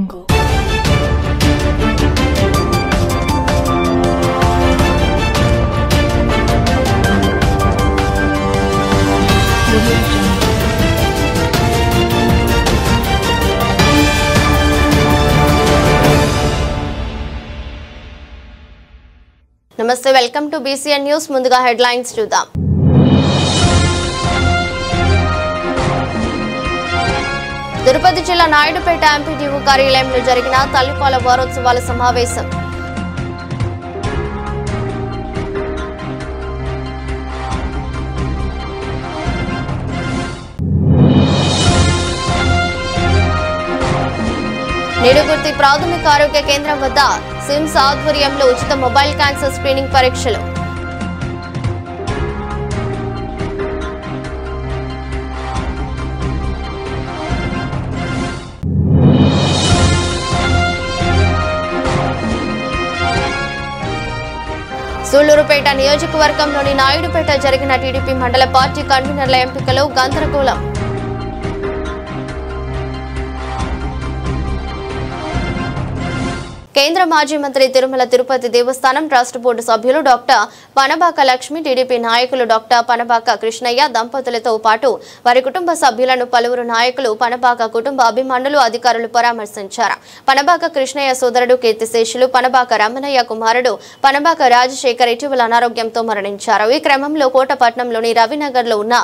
నమస్తే, welcome to BCN news. ముందుగా headlines చూద్దాం. తిరుపతి జిల్లా నాయుడుపేట ఎంపీడీఓ కార్యాలయంలో జరిగిన తల్లిపాల వారోత్సవాల సమావేశం. నిడుగుర్తి ప్రాథమిక ఆరోగ్య కేంద్రం వద్ద సిమ్స్ ఆధ్వర్యంలో ఉచిత మొబైల్ క్యాన్సర్ స్క్రీనింగ్ పరీక్షలు. సూళ్లూరుపేట నియోజకవర్గంలోని నాయుడుపేట జరిగిన టీడీపీ మండల పార్టీ కన్వీనర్ల ఎంపికలో గందరగోళం. కేంద్ర మాజీ మంత్రి తిరుమల తిరుపతి దేవస్థానం ట్రస్ట్ బోర్డు సభ్యులు డాక్టర్ పనబాక లక్ష్మి, టీడీపీ నాయకులు డాక్టర్ పనబాక కృష్ణయ్య దంపతులతో పాటు వారి కుటుంబ సభ్యులను పలువురు నాయకులు, పనబాక కుటుంబ అభిమానులు, అధికారులు పరామర్శించారు. పనబాక కృష్ణయ్య సోదరుడు, కీర్తిశేషులు పనబాక రమణయ్య కుమారుడు పనబాక రాజశేఖర్ ఇటీవల అనారోగ్యంతో మరణించారు. ఈ క్రమంలో కోటపట్నంలోని రవినగర్ లో ఉన్న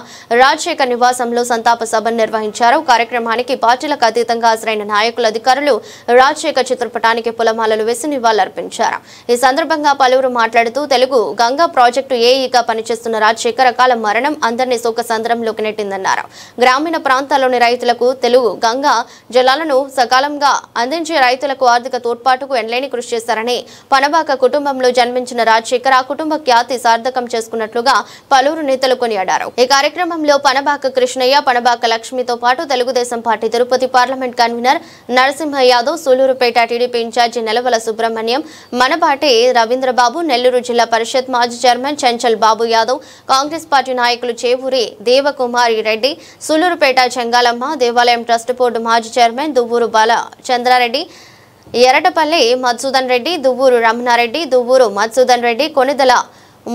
రాజశేఖర్ నివాసంలో సంతాప సభను నిర్వహించారు. కార్యక్రమానికి పార్టీలకు అతీతంగా హాజరైన నాయకులు, అధికారులు రాజశేఖర్ చిత్రపటానికి పూలమాలలు వేసి నివాళులర్పించారు. ఈ సందర్భంగా పలువురు మాట్లాడుతూ తెలుగు గంగా ప్రాజెక్టు ఏఈగా పనిచేస్తున్న రాజశేఖర్ అకాల మరణం అందరినీ శోకసంద్రంలోకి నెట్టిందన్నారు. గ్రామీణ ప్రాంతాల్లోని రైతులకు తెలుగు గంగా జలాలను సకాలంగా అందించే రైతులకు ఆర్థిక తోడ్పాటుకు ఎనలేని కృషి చేశారని, పనబాక కుటుంబంలో జన్మించిన రాజశేఖర్ ఆ కుటుంబ ఖ్యాతి సార్థకం చేసుకున్నట్లుగా పలువురు నేతలు కొనియాడారు. ఈ కార్యక్రమంలో పనబాక కృష్ణయ్య, పనబాక లక్ష్మితో పాటు Telugu Desam party Tirupati parliament convener Narasimha Yadav, Sullurpeta TDP incharge Nelavala Subrahmanyam, Manapati Ravindra Babu, Nellore zilla parishad మాజీ చైర్మన్ చెంచల్ బాబు యాదవ్, కాంగ్రెస్ పార్టీ నాయకులు చేవూరి దేవకుమారి రెడ్డి, సూళ్లూరుపేట చెంగాలమ్మ, దేవాలయం ట్రస్ట్ బోర్డు మాజీ చైర్మన్ దువ్వూరు బాలచంద్రారెడ్డి, ఎరటపల్లి మధుసూదన్ రెడ్డి, దువ్వూరు రమణారెడ్డి, దువ్వూరు మధుసూదన్ రెడ్డి, కొనిదల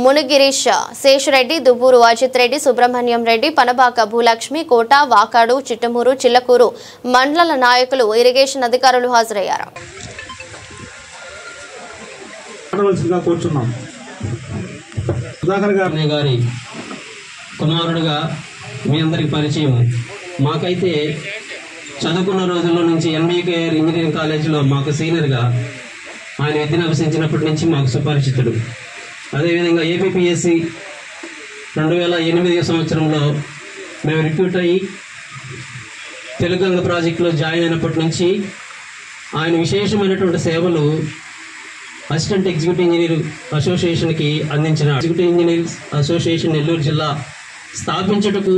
మునిగిరీష్ శేషరెడ్డి, దువ్వూరు అజిత్ రెడ్డి, సుబ్రహ్మణ్యం రెడ్డి, పనబాక భూలక్ష్మి, కోట, వాకాడు, చిట్టమూరు, చిల్లకూరు మండల నాయకులు, ఇరిగేషన్ అధికారులు హాజరయ్యారు. సుధాకర్ గారి కుమారుడుగా మీ అందరికి పరిచయం. మాకైతే చదువుకున్న రోజుల్లో నుంచి ఎంబీకేఆర్ ఇంజనీరింగ్ కాలేజీలో మాకు సీనియర్గా ఆయన విద్యను అభ్యసించినప్పటి నుంచి మాకు సుపరిచితుడు. అదేవిధంగా ఏపీపీఎస్సి 2008 సంవత్సరంలో మేము రిక్రూట్ అయ్యి తెలుగంగ ప్రాజెక్టులో జాయిన్ అయినప్పటి నుంచి ఆయన విశేషమైనటువంటి సేవలు అసిస్టెంట్ ఎగ్జిక్యూటివ్ ఇంజనీర్ అసోసియేషన్కి అందించిన ఎగ్జిక్యూటివ్ ఇంజనీర్ అసోసియేషన్ నెల్లూరు జిల్లా స్థాపించుటకు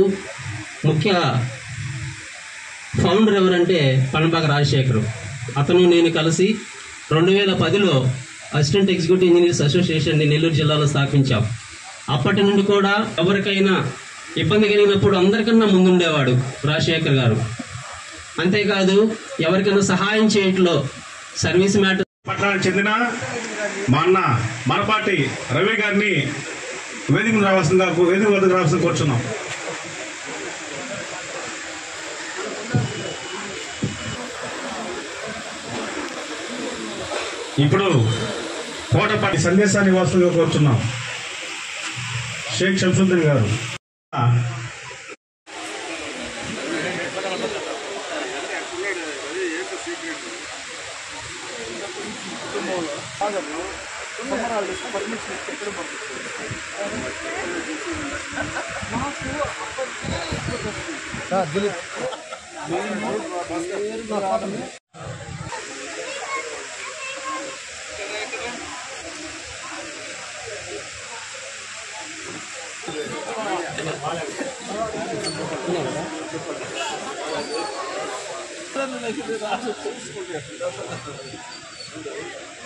ముఖ్య ఫౌండర్ ఎవరంటే పనబాక రాజశేఖర్. అతను నేను కలిసి 2010లో అసిస్టెంట్ ఎగ్జిక్యూటివ్ ఇంజనీర్స్ అసోసియేషన్ని నెల్లూరు జిల్లాలో స్థాపించాం. అప్పటి నుండి కూడా ఎవరికైనా ఇబ్బంది కలిగినప్పుడు అందరికన్నా ముందుండేవాడు రాజశేఖర్ గారు. అంతేకాదు ఎవరికైనా సహాయం చేయట్లో సర్వీస్ మ్యాటర్ పట్టణానికి చెందిన మా అన్న మనపాటి రవి గారిని వేదిక వద్దకు రావాల్సిందిగా కూర్చున్నాం. ఇప్పుడు కోటపాటి సందేశాన్ని వాసులుగా కూర్చున్నాం. షేక్ శంసుద్దీన్ గారు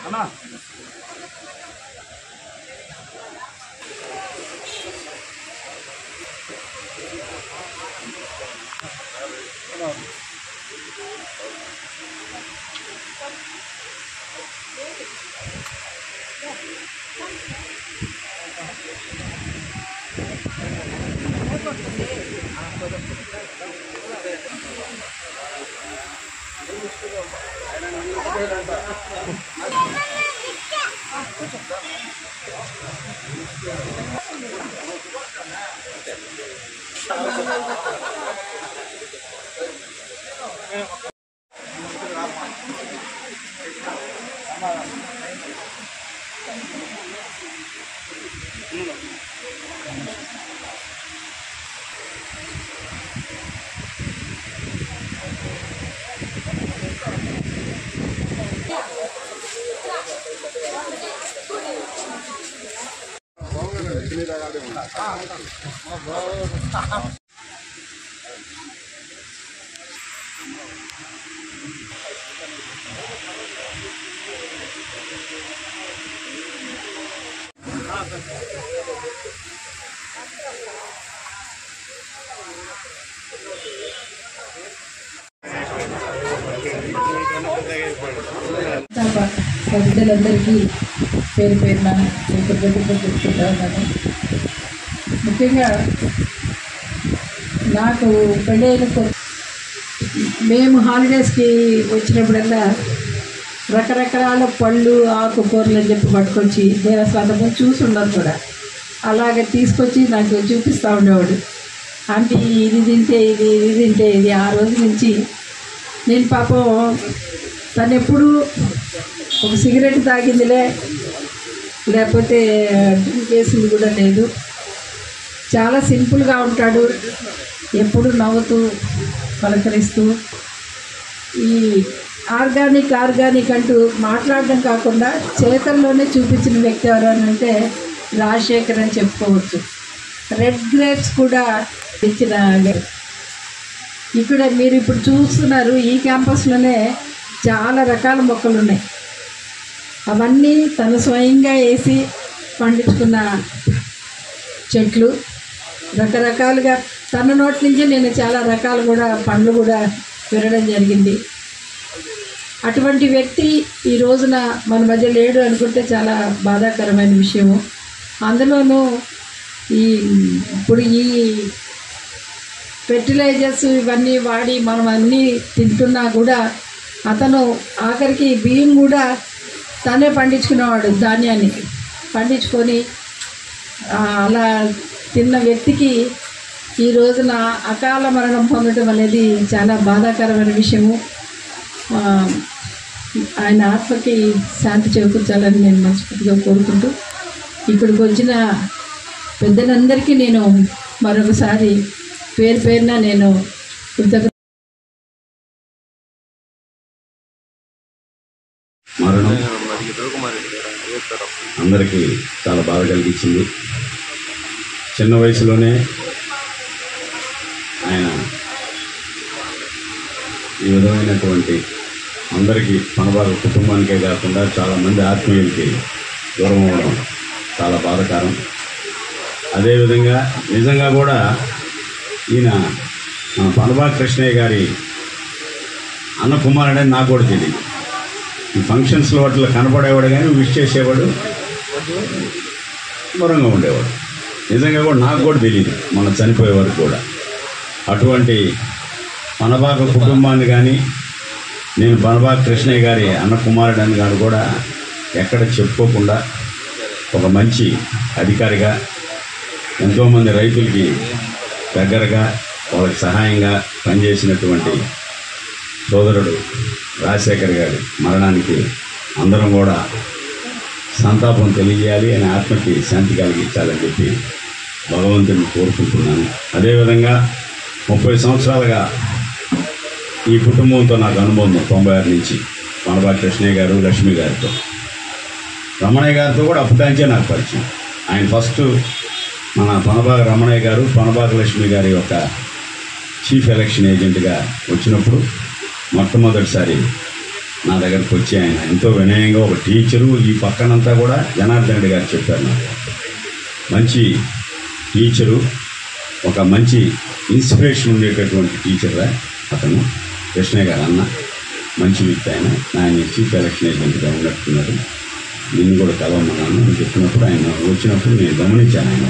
అన్నా ప్రజలందరికీ పేరు పేరున కృతజ్ఞతలు చెప్తుంటా ఉన్నాను. ముఖ్యంగా నాకు పెళ్ళైన మేము హాలిడేస్కి వచ్చినప్పుడల్లా రకరకాల పళ్ళు ఆకుకూరలు అని చెప్పి పట్టుకొచ్చి దేవస్థానం చూసి ఉన్నారు కూడా, అలాగే తీసుకొచ్చి నాకు చూపిస్తూ ఉండేవాడు. ఆంటీ ఇది తింటే ఇది, ఇది తింటే ఇది. ఆ రోజు నుంచి నేను పాపం తను ఎప్పుడు ఒక సిగరెట్ తాగిందిలే, లేకపోతే డ్రింక్ చేసింది కూడా లేదు. చాలా సింపుల్గా ఉంటాడు, ఎప్పుడు నవ్వుతూ పలకరిస్తూ. ఈ ఆర్గానిక్ అంటూ మాట్లాడడం కాకుండా చేతల్లోనే చూపించిన వ్యక్తి ఎవరనంటే రాజశేఖర్ అని చెప్పుకోవచ్చు. రెడ్ గ్రేప్స్ కూడా ఇచ్చిన. ఇక్కడ మీరు ఇప్పుడు చూస్తున్నారు, ఈ క్యాంపస్లోనే చాలా రకాల మొక్కలు ఉన్నాయి. అవన్నీ తను స్వయంగా వేసి పండించుకున్న చెట్లు. రకరకాలుగా తన నోటి నుంచి నేను చాలా రకాలు కూడా పండ్లు కూడా వినడం జరిగింది. అటువంటి వ్యక్తి ఈ రోజున మన మధ్య లేడు అనుకుంటే చాలా బాధాకరమైన విషయము. అందులోనూ ఇప్పుడు ఈ ఫెర్టిలైజర్స్ ఇవన్నీ వాడి మనం అన్నీ తింటున్నా కూడా అతను ఆఖరికి బియ్యం కూడా తనే పండించుకునేవాడు. ధాన్యాన్ని పండించుకొని అలా తిన్న వ్యక్తికి ఈ రోజున అకాల మరణం పొందడం అనేది చాలా బాధాకరమైన విషయము. ఆయన ఆత్మకి శాంతి చేకూర్చాలని నేను మనస్ఫూర్తిగా కోరుకుంటూ, ఇక్కడికి వచ్చిన పెద్దలందరికీ నేను మరొకసారి పేరు పేరున నేను మరణం అందరికీ చాలా బాధ కలిగించింది. చిన్న వయసులోనే ఆయన ఈ విధమైనటువంటి అందరికీ పనబాగ కుటుంబానికే కాకుండా చాలామంది ఆత్మీయులకి దూరం అవ్వడం చాలా బాధాకరం. అదేవిధంగా నిజంగా కూడా ఈయన మన పనబాగ కృష్ణయ్య గారి అన్న కుమారుడని నాకు కూడా తెలియదు. ఈ ఫంక్షన్స్లో వాటిలో కనపడేవాడు కానీ విష్ చేసేవాడు, దూరంగా ఉండేవాడు. నిజంగా కూడా నాకు కూడా తెలియదు మన చనిపోయే వరకు కూడా. అటువంటి పనబాగ కుటుంబాన్ని కానీ నేను పనబాగ కృష్ణయ్య గారి అన్న కుమారుడని గారు కూడా ఎక్కడ చెప్పుకోకుండా ఒక మంచి అధికారిగా ఎంతోమంది రైతులకి దగ్గరగా వాళ్ళకి సహాయంగా పనిచేసినటువంటి సోదరుడు రాజశేఖర్ గారి మరణానికి అందరం కూడా సంతాపం తెలియజేయాలి, ఆయన ఆత్మకి శాంతి కలిగించాలని చెప్పి భగవంతుని కోరుకుంటున్నాను. అదేవిధంగా 30 సంవత్సరాలుగా ఈ కుటుంబంతో నాకు అనుబంధం 96 నుంచి పనబాగ కృష్ణయ్య గారు, లక్ష్మి గారితో. రమణయ్య గారితో కూడా అప్పటించే నాకు పరిచయం. ఆయన ఫస్ట్ మన పనబాగ రమణయ్య గారు పనబాగ లక్ష్మి గారి యొక్క చీఫ్ ఎలక్షన్ ఏజెంట్గా వచ్చినప్పుడు మొట్టమొదటిసారి నా దగ్గరకు వచ్చి ఆయన ఎంతో వినయంగా ఒక టీచరు, ఈ పక్కనంతా కూడా జనార్దన్ రెడ్డి గారు చెప్పారు నాకు, మంచి టీచరు, ఒక మంచి ఇన్స్పిరేషన్ ఉండేటటువంటి టీచర్గా అతను కృష్ణయ్య గారు అన్న మంచి వ్యక్తి. ఆయన చీఫ్ ఎలక్షన్ ఏజెంట్గా ఉన్నట్టున్నారు. నేను కూడా కలవమన్నాను అని చెప్పినప్పుడు ఆయన వచ్చినప్పుడు నేను గమనించాను ఆయన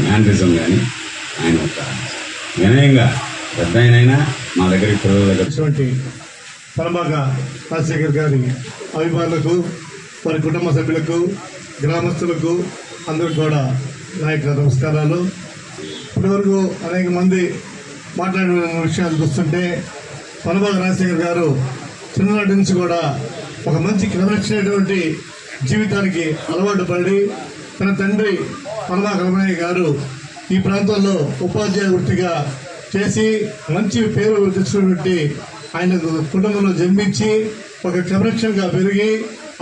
మేనరిజం కానీ ఆయన ఒక వినయంగా పెద్ద అయినా మా దగ్గరికి పిల్లల పనబాక రాజశేఖర్ గారి అభిమానులకు వారి కుటుంబ సభ్యులకు గ్రామస్తులకు అందరికీ కూడా నాయకుల నమస్కారాలు. ఇప్పటివరకు అనేక మంది మాట్లాడిన విషయాలు చూస్తుంటే పనబాక రాజశేఖర్ గారు చిన్ననాటి నుంచి కూడా ఒక మంచి క్రమశిక్షణటువంటి జీవితానికి అలవాటు పడి తన తండ్రి పనబాక రమణయ్య గారు ఈ ప్రాంతంలో ఉపాధ్యాయ వృత్తిగా చేసి మంచి పేరు తెచ్చుకున్నటువంటి ఆయన కుటుంబంలో జన్మించి ఒక క్రమశిక్షణగా పెరిగి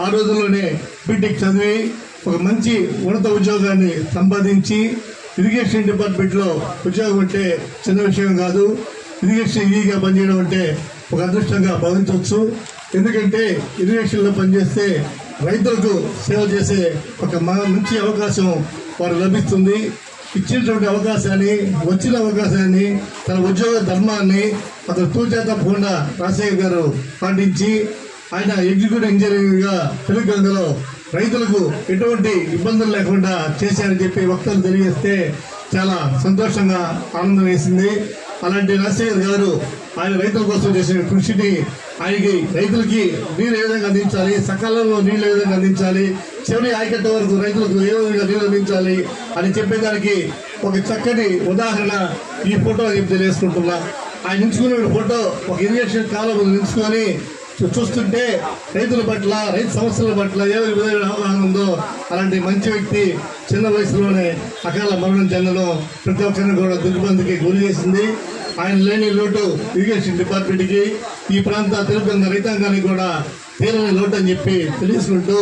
ఆ రోజుల్లోనే బీటెక్ చదివి ఒక మంచి ఉన్నత ఉద్యోగాన్ని సంపాదించి ఇరిగేషన్ డిపార్ట్మెంట్లో ఉద్యోగం అంటే చిన్న విషయం కాదు. ఇరిగేషన్ ఈగా పనిచేయడం అంటే ఒక అదృష్టంగా భావించవచ్చు. ఎందుకంటే ఇరిగేషన్లో పనిచేస్తే రైతులకు సేవ చేసే ఒక మంచి అవకాశం వారు లభిస్తుంది. ఇచ్చినటువంటి అవకాశాన్ని వచ్చిన అవకాశాన్ని తన ఉద్యోగ ధర్మాన్ని అతను తూచా తప్పకుండా రాజశేఖర్ గారు పాటించి ఆయన ఎగ్జిక్యూటివ్ ఇంజనీరింగ్గా తెలుగులో రైతులకు ఎటువంటి ఇబ్బందులు లేకుండా చేశారని చెప్పి వక్తలు తెలియజేస్తే చాలా సంతోషంగా ఆనందం వేసింది. అలాంటి రాజశేఖర్ గారు ఆయన రైతుల కోసం చేసిన కృషిని ఆయనకి రైతులకి నీళ్ళు ఏ విధంగా అందించాలి, సకాలంలో నీళ్ళు ఏ విధంగా అందించాలి, చివరి ఆయకట్ట వరకు రైతులకు ఏ విధంగా నీళ్ళు అందించాలి అని చెప్పేదానికి ఒక చక్కటి ఉదాహరణ ఈ ఫోటో అని తెలియజేసుకుంటున్నా. ఆయన ఎంచుకున్న ఫోటో ఒక ఇరిగేషన్ కాలం ఎంచుకొని చూస్తుంటే రైతుల పట్ల రైతు సమస్యల పట్ల ఏ విధమైన అవగాహన ఉందో అలాంటి మంచి వ్యక్తి చిన్న వయసులోనే అకాల మరణం చెందడం ప్రతి ఒక్కరిని కూడా దిగ్బంధికి గురి చేసింది. ఆయన లేని లోటు ఇరిగేషన్ డిపార్ట్మెంట్కి ఈ ప్రాంత తెలుగు రైతాంగానికి కూడా తీరని లోటు అని చెప్పి తెలియసుకుంటూ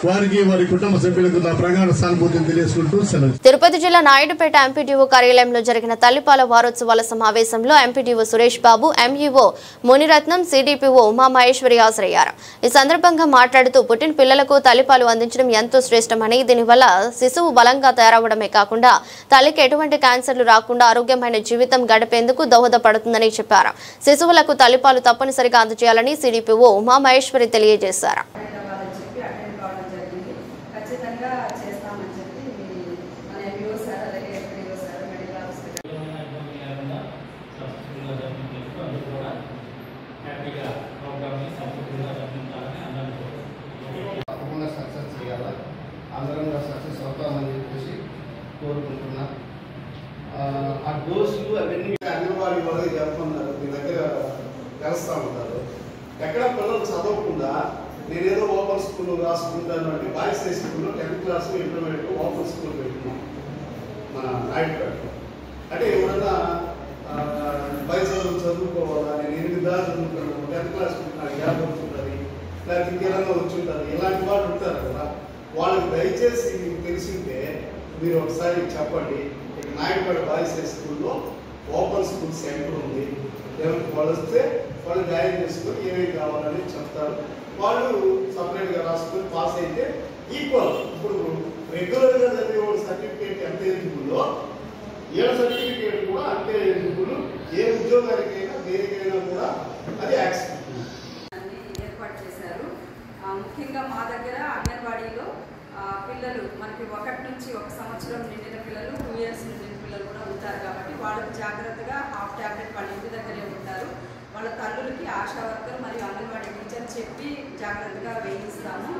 వారికి వారి కుటుంబ సభ్యులకు నా ప్రగాఢ సానుభూతిని తెలియజేసుకుంటూ సెలవు. తిరుపతి జిల్లా నాయుడుపేట ఎంపీడీఓ కార్యాలయంలో జరిగిన తల్లిపాల వారోత్సవాల సమావేశంలో MPDO Suresh Babu, MEO Muniratnam, CDPO Umamaheswari హాజరయ్యారు. ఈ సందర్భంగా మాట్లాడుతూ పుట్టిన పిల్లలకు తల్లిపాలు అందించడం ఎంతో శ్రేష్టమని, దీనివల్ల శిశువు బలంగా తయారవడమే కాకుండా తల్లికి ఎటువంటి క్యాన్సర్లు రాకుండా ఆరోగ్యమైన జీవితం గడిపేందుకు దోహదపడుతుందని చెప్పారు. శిశువులకు తల్లిపాలు తప్పనిసరిగా అందజేయాలని సిడిపిఓ ఉమామహేశ్వరి తెలియజేశారు. అందరం సక్సెస్ అవుతామని చెప్పేసి కోరుకుంటున్నా. ఆ డోసులు అవన్నీ అంగన్వాడీ వాళ్ళు చెప్తున్నారు, మీ దగ్గర కలుస్తూ ఉంటారు. ఎక్కడ పిల్లలు చదవకుండా నేనేదో ఓపెన్ స్కూల్ రాసుకుంటాను అంటే బాయ్స్ హై స్కూల్లో 10th class intermediate open school పెట్టుకున్నాం మన నాయుడుపేటలో. అంటే ఎవరైనా బయట చదువుకోవాలా, నేను 8 దాకా చదువుకున్నాను, 10th క్లాస్ నాకు గ్యాప్ వచ్చుంటుంది, లేకపోతే ఇంకేదన్నా వచ్చుంటుంది, ఇలాంటి వాళ్ళు ఉంటారు కదా. వాళ్ళకి దయచేసి మీకు తెలిసింటే మీరు ఒకసారి చెప్పండి. నాయుడుపేట బాయ్స్ హై స్కూల్లో ఓపెన్ స్కూల్ సెంటర్ ఉంది. ఎవరికి వాళ్ళు వస్తే వాళ్ళు జాయిన్ చేసుకొని ఏమేమి కావాలని చెప్తారు. వాళ్ళు సపరేట్గా రాసుకొని పాస్ అయితే ఈక్వల్. ఇప్పుడు రెగ్యులర్గా చదివే వాళ్ళ సర్టిఫికేట్ ఎంత ఎలిజిబుల్లో ఏడు సర్టిఫికేట్ కూడా అంతే ఎలిజిబుల్. ఏ ఉద్యోగానికైనా దేనికైనా కూడా అది యాక్సెప్ట్ ఏర్పాటు చేశారు. ముఖ్యంగా మా దగ్గర అంగన్వాడీలో పిల్లలు మనకి 1 నుంచి 1 సంవత్సరం నిండిన పిల్లలు, 2 years నిండిన పిల్లలు కూడా ఉంటారు. కాబట్టి వాళ్ళకి జాగ్రత్తగా హాఫ్ ట్యాబ్లెట్ వాళ్ళ ఇంటి దగ్గరే ఉంటారు. వాళ్ళ తల్లులకి ఆశా వర్కర్ మరియు అంగన్వాడీ టీచర్ చెప్పి జాగ్రత్తగా వేయిస్తాము.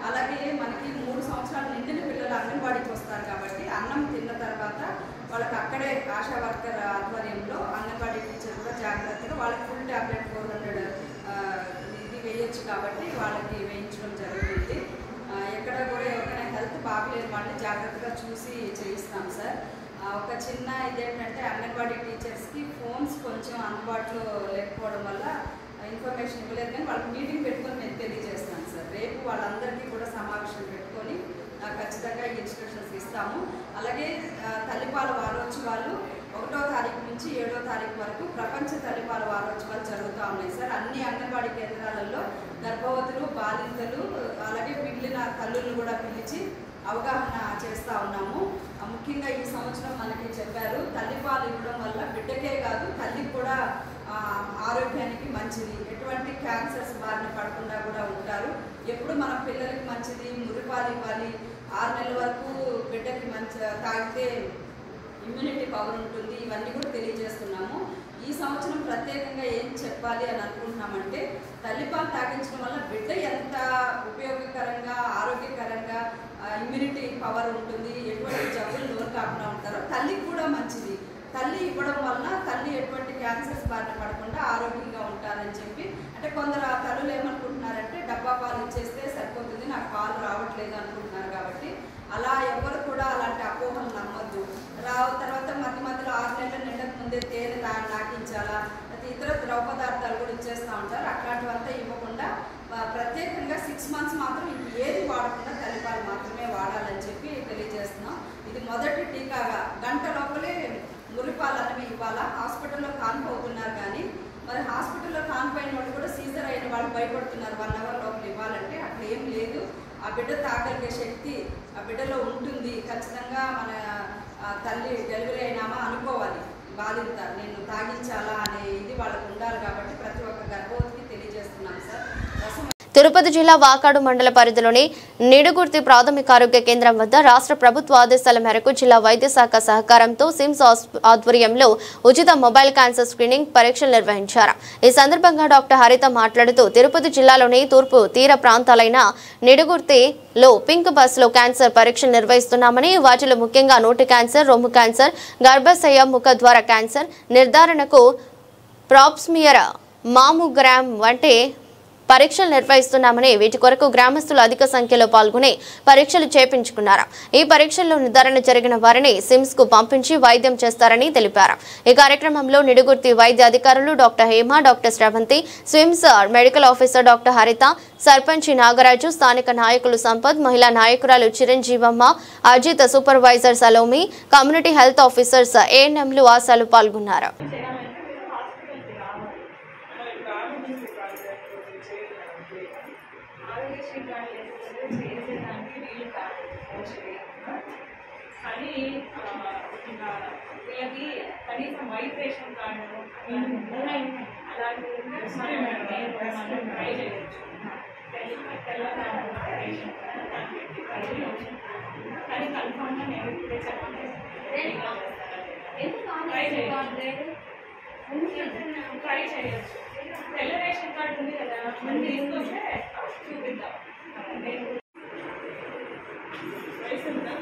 అలాగే మనకి 3 సంవత్సరాలు నిండిన పిల్లలు అంగన్వాడీకి వస్తారు. కాబట్టి అన్నం తిన్న తర్వాత వాళ్ళకి అక్కడే ఆశా వర్కర్ ఆధ్వర్యంలో అంగన్వాడీ టీచర్ కూడా జాగ్రత్తగా వాళ్ళకి ఫుల్ ట్యాబ్లెట్ 400 ఇది వేయచ్చు. కాబట్టి వాళ్ళకి వేయించడం జరుగుతుంది. ఎక్కడ కూడా ఎవరికైనా హెల్త్ బాగలేని వాళ్ళని జాగ్రత్తగా చూసి చేయిస్తాం సార్. ఒక చిన్న ఇదేంటంటే అంగన్వాడీ టీచర్స్కి ఫోన్స్ కొంచెం అందుబాటులో లేకపోవడం వల్ల ఇన్ఫర్మేషన్ ఇవ్వలేదు. కానీ వాళ్ళకి మీటింగ్ పెట్టుకొని నేను తెలియజేస్తాను సార్. రేపు వాళ్ళందరికీ కూడా సమావేశం పెట్టుకొని ఖచ్చితంగా ఈ ఇన్స్ట్రక్షన్స్ ఇస్తాము. అలాగే తల్లిపాల వారోత్సవాలు 1వ తారీఖు నుంచి 7వ తారీఖు వరకు ప్రపంచ తల్లిపాల వారోత్సవాలు జరుగుతూ ఉన్నాయి సార్. అన్ని అంగన్వాడీ కేంద్రాలలో గర్భవతులు, బాలింతలు, అలాగే మిగిలిన తల్లులను కూడా పిలిచి అవగాహన చేస్తూ ఉన్నాము. ముఖ్యంగా ఈ సంవత్సరం మనకి చెప్పారు, తల్లిపాలు ఇవ్వడం వల్ల బిడ్డకే కాదు తల్లికి కూడా ఆరోగ్యానికి మంచిది, ఎటువంటి క్యాన్సర్స్ బారిన పడకుండా కూడా ఉంటారు. ఎప్పుడు మన పిల్లలకి మంచిది మురిపాలు ఇవ్వాలి. 6 నెలల వరకు బిడ్డకి మంచి తాగితే ఇమ్యూనిటీ పవర్ ఉంటుంది, ఇవన్నీ కూడా తెలియజేస్తున్నాము. ఈ సంవత్సరం ప్రత్యేకంగా ఏం చెప్పాలి అని అనుకుంటున్నామంటే, తల్లిపాలు తాగించడం వల్ల బిడ్డ ఎంత ఉపయోగకరంగా ఆరోగ్యకరంగా ఇమ్యూనిటీ పవర్ ఉంటుంది, ఎటువంటి జబ్బులు నోరు కాకుండా ఉంటారో తల్లికి కూడా మంచిది. తల్లి ఇవ్వడం వలన తల్లి ఎటువంటి క్యాన్సర్స్ బారిన పడకుండా ఆరోగ్యంగా ఉంటారని చెప్పి, అంటే కొందరు ఆ తల్లులు ఏమనుకుంటున్నారంటే డబ్బా పాలు ఇచ్చేస్తే సరిపోతుంది, నాకు పాలు రావట్లేదు అనుకుంటున్నారు. కాబట్టి అలా ఎవరు కూడా అలాంటి అపోహలు నమ్మద్దు. తర్వాత మధ్యలో 6 నెలల నిండక ముందే తేనె నాకించాలా, ఇతర ద్రవ పదార్థాలు కూడా ఇచ్చేస్తూ ఉంటారు. అట్లాంటివంతా ఇవ్వకుండా ప్రత్యేకంగా 6 మంత్స్ మాత్రం ఏది వాడకుండా తల్లిపాలు మాత్రమే వాడాలని చెప్పి తెలియజేస్తున్నాం. ఇది మొదటి టీకాగా గంట లోపలే మురిపాలు అనేవి ఇవ్వాలా. హాస్పిటల్లో కాన్పు అవుతున్నారు, కానీ మరి హాస్పిటల్లో కాన్పు అయిన వాళ్ళు కూడా సీజర్ అయిన వాళ్ళు భయపడుతున్నారు 1 అవర్ లోపల ఇవ్వాలంటే. అట్లా ఏం లేదు, ఆ బిడ్డ తాగలిగే శక్తి ఆ బిడ్డలో ఉంటుంది. ఖచ్చితంగా మన తల్లి డెలివరీ అయినామా అనుకోవాలి, బాధిత నేను తాగించాలా అనే ఇది వాళ్ళకు ఉండాలి. కాబట్టి ప్రతి ఒక్క గర్భవతికి తెలియజేస్తున్నాం సార్. తిరుపతి జిల్లా వాకాడు మండల పరిధిలోని నిడుగుర్తి ప్రాథమిక ఆరోగ్య కేంద్రం వద్ద రాష్ట్ర ప్రభుత్వ ఆదేశాల మేరకు జిల్లా వైద్య శాఖ సహకారంతో సిమ్స్ ఆధ్వర్యంలో ఉచిత మొబైల్ క్యాన్సర్ స్క్రీనింగ్ పరీక్షలు నిర్వహించారు. ఈ సందర్భంగా డాక్టర్ హరిత మాట్లాడుతూ తిరుపతి జిల్లాలోని తూర్పు తీర ప్రాంతాలైన నిడుగుర్తిలో పింక్ బస్లో క్యాన్సర్ పరీక్షలు నిర్వహిస్తున్నామని, వాటిలో ముఖ్యంగా నోటి క్యాన్సర్, రొమ్ము క్యాన్సర్, గర్భాశయ ముఖద్వార క్యాన్సర్ నిర్ధారణకు ప్రాప్స్మియర్, మామోగ్రామ్ వంటి పరీక్షలు నిర్వహిస్తున్నామని, వీటి కొరకు గ్రామస్తులు అధిక సంఖ్యలో పాల్గొని పరీక్షలు చేపించుకున్నారు. ఈ పరీక్షల్లో నిర్ధారణ జరిగిన వారిని సిమ్స్ కు పంపించి వైద్యం చేస్తారని తెలిపారు. ఈ కార్యక్రమంలో నిడుగుర్తి వైద్య అధికారులు doctor Hema, doctor Sravanthi, SVIMS medical officer doctor Haritha, సర్పంచి నాగరాజు, స్థానిక నాయకులు సంపత్, మహిళా నాయకురాలు Chiranjeevamma, Ajith, supervisor Salomi, community health officers, ఏఎన్ఎంలు, ఆశాలు పాల్గొన్నారు. కానీ వీళ్ళకి కనీసం వైట్ రేషన్ కార్డు అలాంటి మనం ట్రై చేయవచ్చు. తెల్లగా రేషన్ కార్డు కానీ కన్ఫామ్గా నేను ఇప్పుడే చెప్పలేదు. ట్రై చేయొచ్చు. తెల్ల రేషన్ కార్డు ఉంది కదా, మనం తీసుకొస్తే చూపిద్దాం. వయసు ఉందా?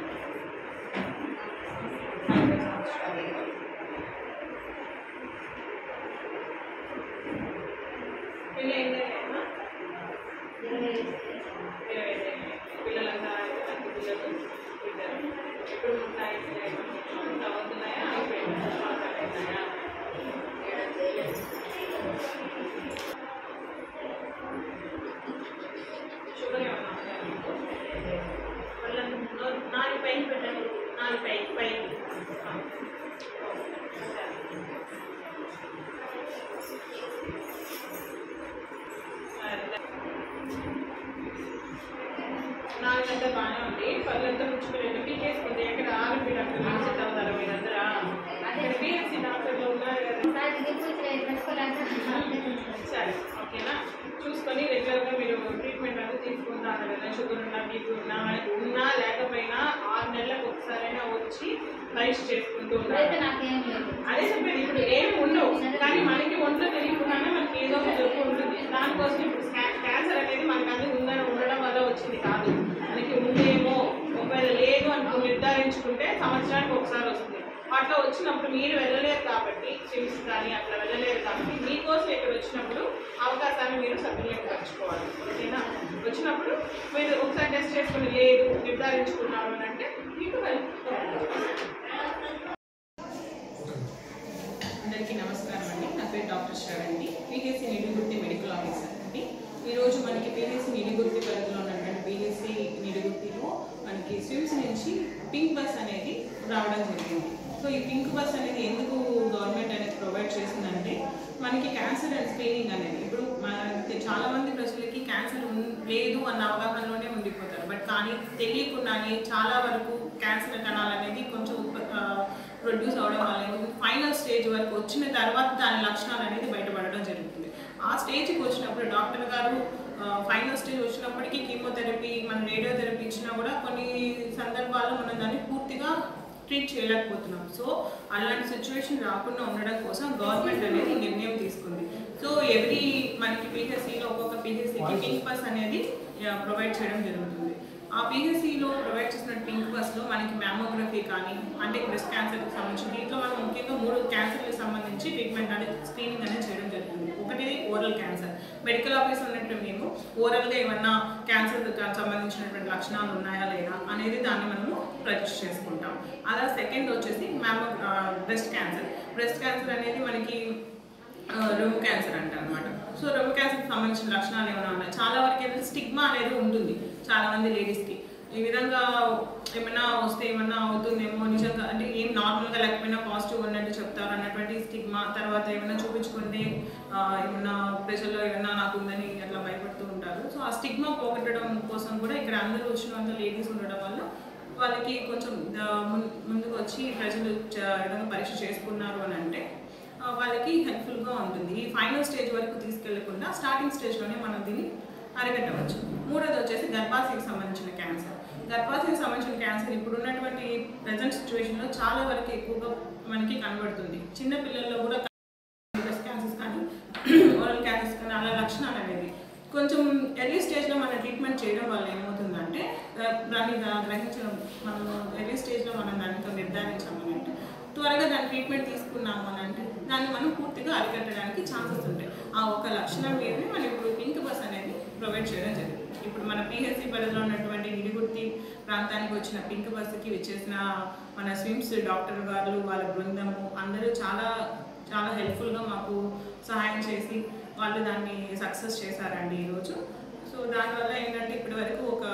పిల్లలంతా పిల్లలు ఎప్పుడు ఉంటాయి అవుతున్నాయా అయిపోయినాయా? షుగర్ ఏమన్నా వాళ్ళ 4 పైన పెట్టండి, 4 పైన నాకంతా బాగానే ఉంది. పళ్ళంతా ముచ్చుకోలేదు, పీకేసుకుంది. ఎక్కడ ఆర్ఎంపీ డాక్టర్ విజిట్ అవుతారు మీరందరా? ఇక్కడ బిఎస్సి డాక్టర్లు ఉన్నారు కదా. సరే ఓకేనా, చూసుకొని రెగ్యులర్గా మీరు ట్రీట్మెంట్ అనేది తీసుకుంటారు కదా. షుగర్ ఉన్నా, బీపీ ఉన్నా లేకపోయినా 6 నెలలకు ఒకసారైనా వచ్చి టెస్ట్ చేసుకుంటూ ఉన్నారు. అదే చెప్పేది, ఇప్పుడు ఏమి ఉండవు కానీ మనకి ఒంట్లో తెలియకుండానే మనకి ఏదో ఒక జబ్బు ఉంటుంది. దానికోసం ఇప్పుడు క్యాన్సర్ అనేది మనకు అన్ని ఉండడం వల్ల వచ్చింది కాదు. మనకి ఉందేమో, ఒకవేళ లేదు అనుకో నిర్ధారించుకుంటే సంవత్సరానికి ఒకసారి వస్తుంది. అట్లా వచ్చినప్పుడు మీరు వెళ్ళలేరు కాబట్టి, సిమ్స్ కానీ అట్లా వెళ్ళలేరు కాబట్టి మీకోసం ఇక్కడ వచ్చినప్పుడు అవకాశాన్ని మీరు సద్వినియోగపరచుకోవాలి. ఓకేనా? వచ్చినప్పుడు మీరు ఒకసారి టెస్ట్ చేసుకుని లేదు నిర్ధారించుకున్నారు అని అంటే మీకు అందరికీ నమస్కారం అండి. నా పేరు doctor Sravanthi, PHC Nidugurthi medical officer అండి. ఈరోజు మనకి పిహెచ్సి నిడుగుర్తి పరిధిలో ఉన్నటువంటి పిహెచ్సి నిడుగుర్తిలో మనకి స్విమ్స్ నుంచి పింక్ బస్ అనేది రావడం జరిగింది. సో ఈ పింక్ బస్ అనేది ఎందుకు గవర్నమెంట్ అనేది ప్రొవైడ్ చేసిందంటే, మనకి క్యాన్సర్ అండ్ స్క్రీనింగ్ అనేది ఇప్పుడు చాలా మంది ప్రజలకి క్యాన్సర్ లేదు అన్న అవగాహనలోనే ఉండిపోతారు. బట్ కానీ తెలియకుండానే చాలా వరకు క్యాన్సర్ కణాలు అనేది కొంచెం ప్రొడ్యూస్ అవడం వల్ల ఫైనల్ స్టేజ్ వరకు వచ్చిన తర్వాత దాని లక్షణాలు అనేది బయటపడడం జరుగుతుంది. ఆ స్టేజ్కి వచ్చినప్పుడు డాక్టర్ గారు ఫైనల్ స్టేజ్ వచ్చినప్పటికీ కీమోథెరపీ, మనం రేడియోథెరపీ ఇచ్చినా కూడా కొన్ని సందర్భాల్లో మనం దాన్ని పూర్తిగా ట్రీట్ చేయలేకపోతున్నాం. సో అలాంటి సిచ్యువేషన్ రాకుండా ఉండడం కోసం గవర్నమెంట్ అనేది నిర్ణయం తీసుకుంది. సో మనకి పిహెచ్సిలో ఒక్కొక్క పిహెచ్సికి పింక్ బస్ అనేది ప్రొవైడ్ చేయడం జరుగుతుంది. ఆ పిహెచ్సిలో ప్రొవైడ్ చేసిన పింక్ బస్లో మనకి మ్యామోగ్రఫీ కానీ అంటే బ్రెస్ట్ క్యాన్సర్కి సంబంధించి దీంట్లో మనం ముఖ్యంగా 3 క్యాన్సర్కి సంబంధించి ట్రీట్మెంట్ అనేది స్క్రీనింగ్ అనేది చేయడం జరుగుతుంది. ఒకటి ఓరల్ క్యాన్సర్. మెడికల్ ఆఫీస్ ఉన్నట్టు మేము ఓరల్గా ఏమన్నా క్యాన్సర్కి సంబంధించినటువంటి లక్షణాలు ఉన్నాయా లేదా అనేది దాన్ని మనము పరీక్ష చేసుకుంటాం. అలా సెకండ్ వచ్చేసి బ్రెస్ట్ క్యాన్సర్. బ్రెస్ట్ క్యాన్సర్ అనేది మనకి రొమ్ము క్యాన్సర్ అంటారు అనమాట. సో రొమ్ము క్యాన్సర్కి సంబంధించిన లక్షణాలు ఏమైనా ఉన్నాయి. చాలా వరకు ఏంటంటే స్టిగ్మా అనేది ఉంటుంది చాలామంది లేడీస్కి. ఈ విధంగా ఏమైనా వస్తే ఏమన్నా అవుతుందేమో, నిజంగా అంటే ఏం నార్మల్గా లేకపోయినా పాజిటివ్ ఉన్నట్టు చెప్తారు అన్నటువంటి స్టిగ్మా. తర్వాత ఏమైనా చూపించుకుంటే ఏమన్నా ప్రజల్లో ఏమన్నా నాకు ఉందని అట్లా భయపడుతూ ఉంటారు. సో ఆ స్టిగ్మా పోగొట్టడం కోసం కూడా ఇక్కడ అందరూ వచ్చినంత లేడీస్ ఉండడం వల్ల వాళ్ళకి కొంచెం ముందుకు వచ్చి ప్రజలు ఏదైనా పరీక్ష చేసుకున్నారు అని అంటే వాళ్ళకి హెల్ప్ఫుల్గా ఉంటుంది. ఈ ఫైనల్ స్టేజ్ వరకు తీసుకెళ్లకుండా స్టార్టింగ్ స్టేజ్లోనే మనం దీన్ని అరికట్టవచ్చు. మూడోది వచ్చేసి గర్భాశయకి సంబంధించిన క్యాన్సర్. గర్భాశయకి సంబంధించిన క్యాన్సర్ ఇప్పుడు ఉన్నటువంటి ప్రజెంట్ సిచ్యువేషన్లో చాలా వరకు ఎక్కువగా మనకి కనబడుతుంది. చిన్న పిల్లల్లో కూడా బ్రెస్ట్ క్యాన్సర్స్ కానీ ఓరల్ క్యాన్సర్స్ కానీ అలా లక్షణాలు అనేది కొంచెం ఎర్లీ స్టేజ్లో మనం ట్రీట్మెంట్ చేయడం వల్ల ఏమవుతుందంటే దాన్ని గ్రహించడం, మనం ఎర్లీ స్టేజ్లో మనం దానితో నిర్ధారించామని అంటే త్వరగా దాని ట్రీట్మెంట్ తీసుకున్నాము అని అంటే దాన్ని మనం పూర్తిగా అరికట్టడానికి ఛాన్సెస్ ఉంటాయి. ఆ ఒక లక్షణం మీదనే మనం ఇప్పుడు పింక్ బస్ అనేది ప్రొవైడ్ చేయడం జరిగింది. ఇప్పుడు మన పిహెచ్సి పరిధిలో ఉన్నటువంటి నిడిగుర్తి ప్రాంతానికి వచ్చిన పింక్ బస్కి వచ్చేసిన మన స్విమ్స్ డాక్టర్ గారు వాళ్ళ బృందము అందరూ చాలా చాలా హెల్ప్ఫుల్గా మాకు సహాయం చేసి వాళ్ళు దాన్ని సక్సెస్ చేశారండి ఈరోజు. సో దానివల్ల ఏంటంటే ఇప్పటి వరకు ఒక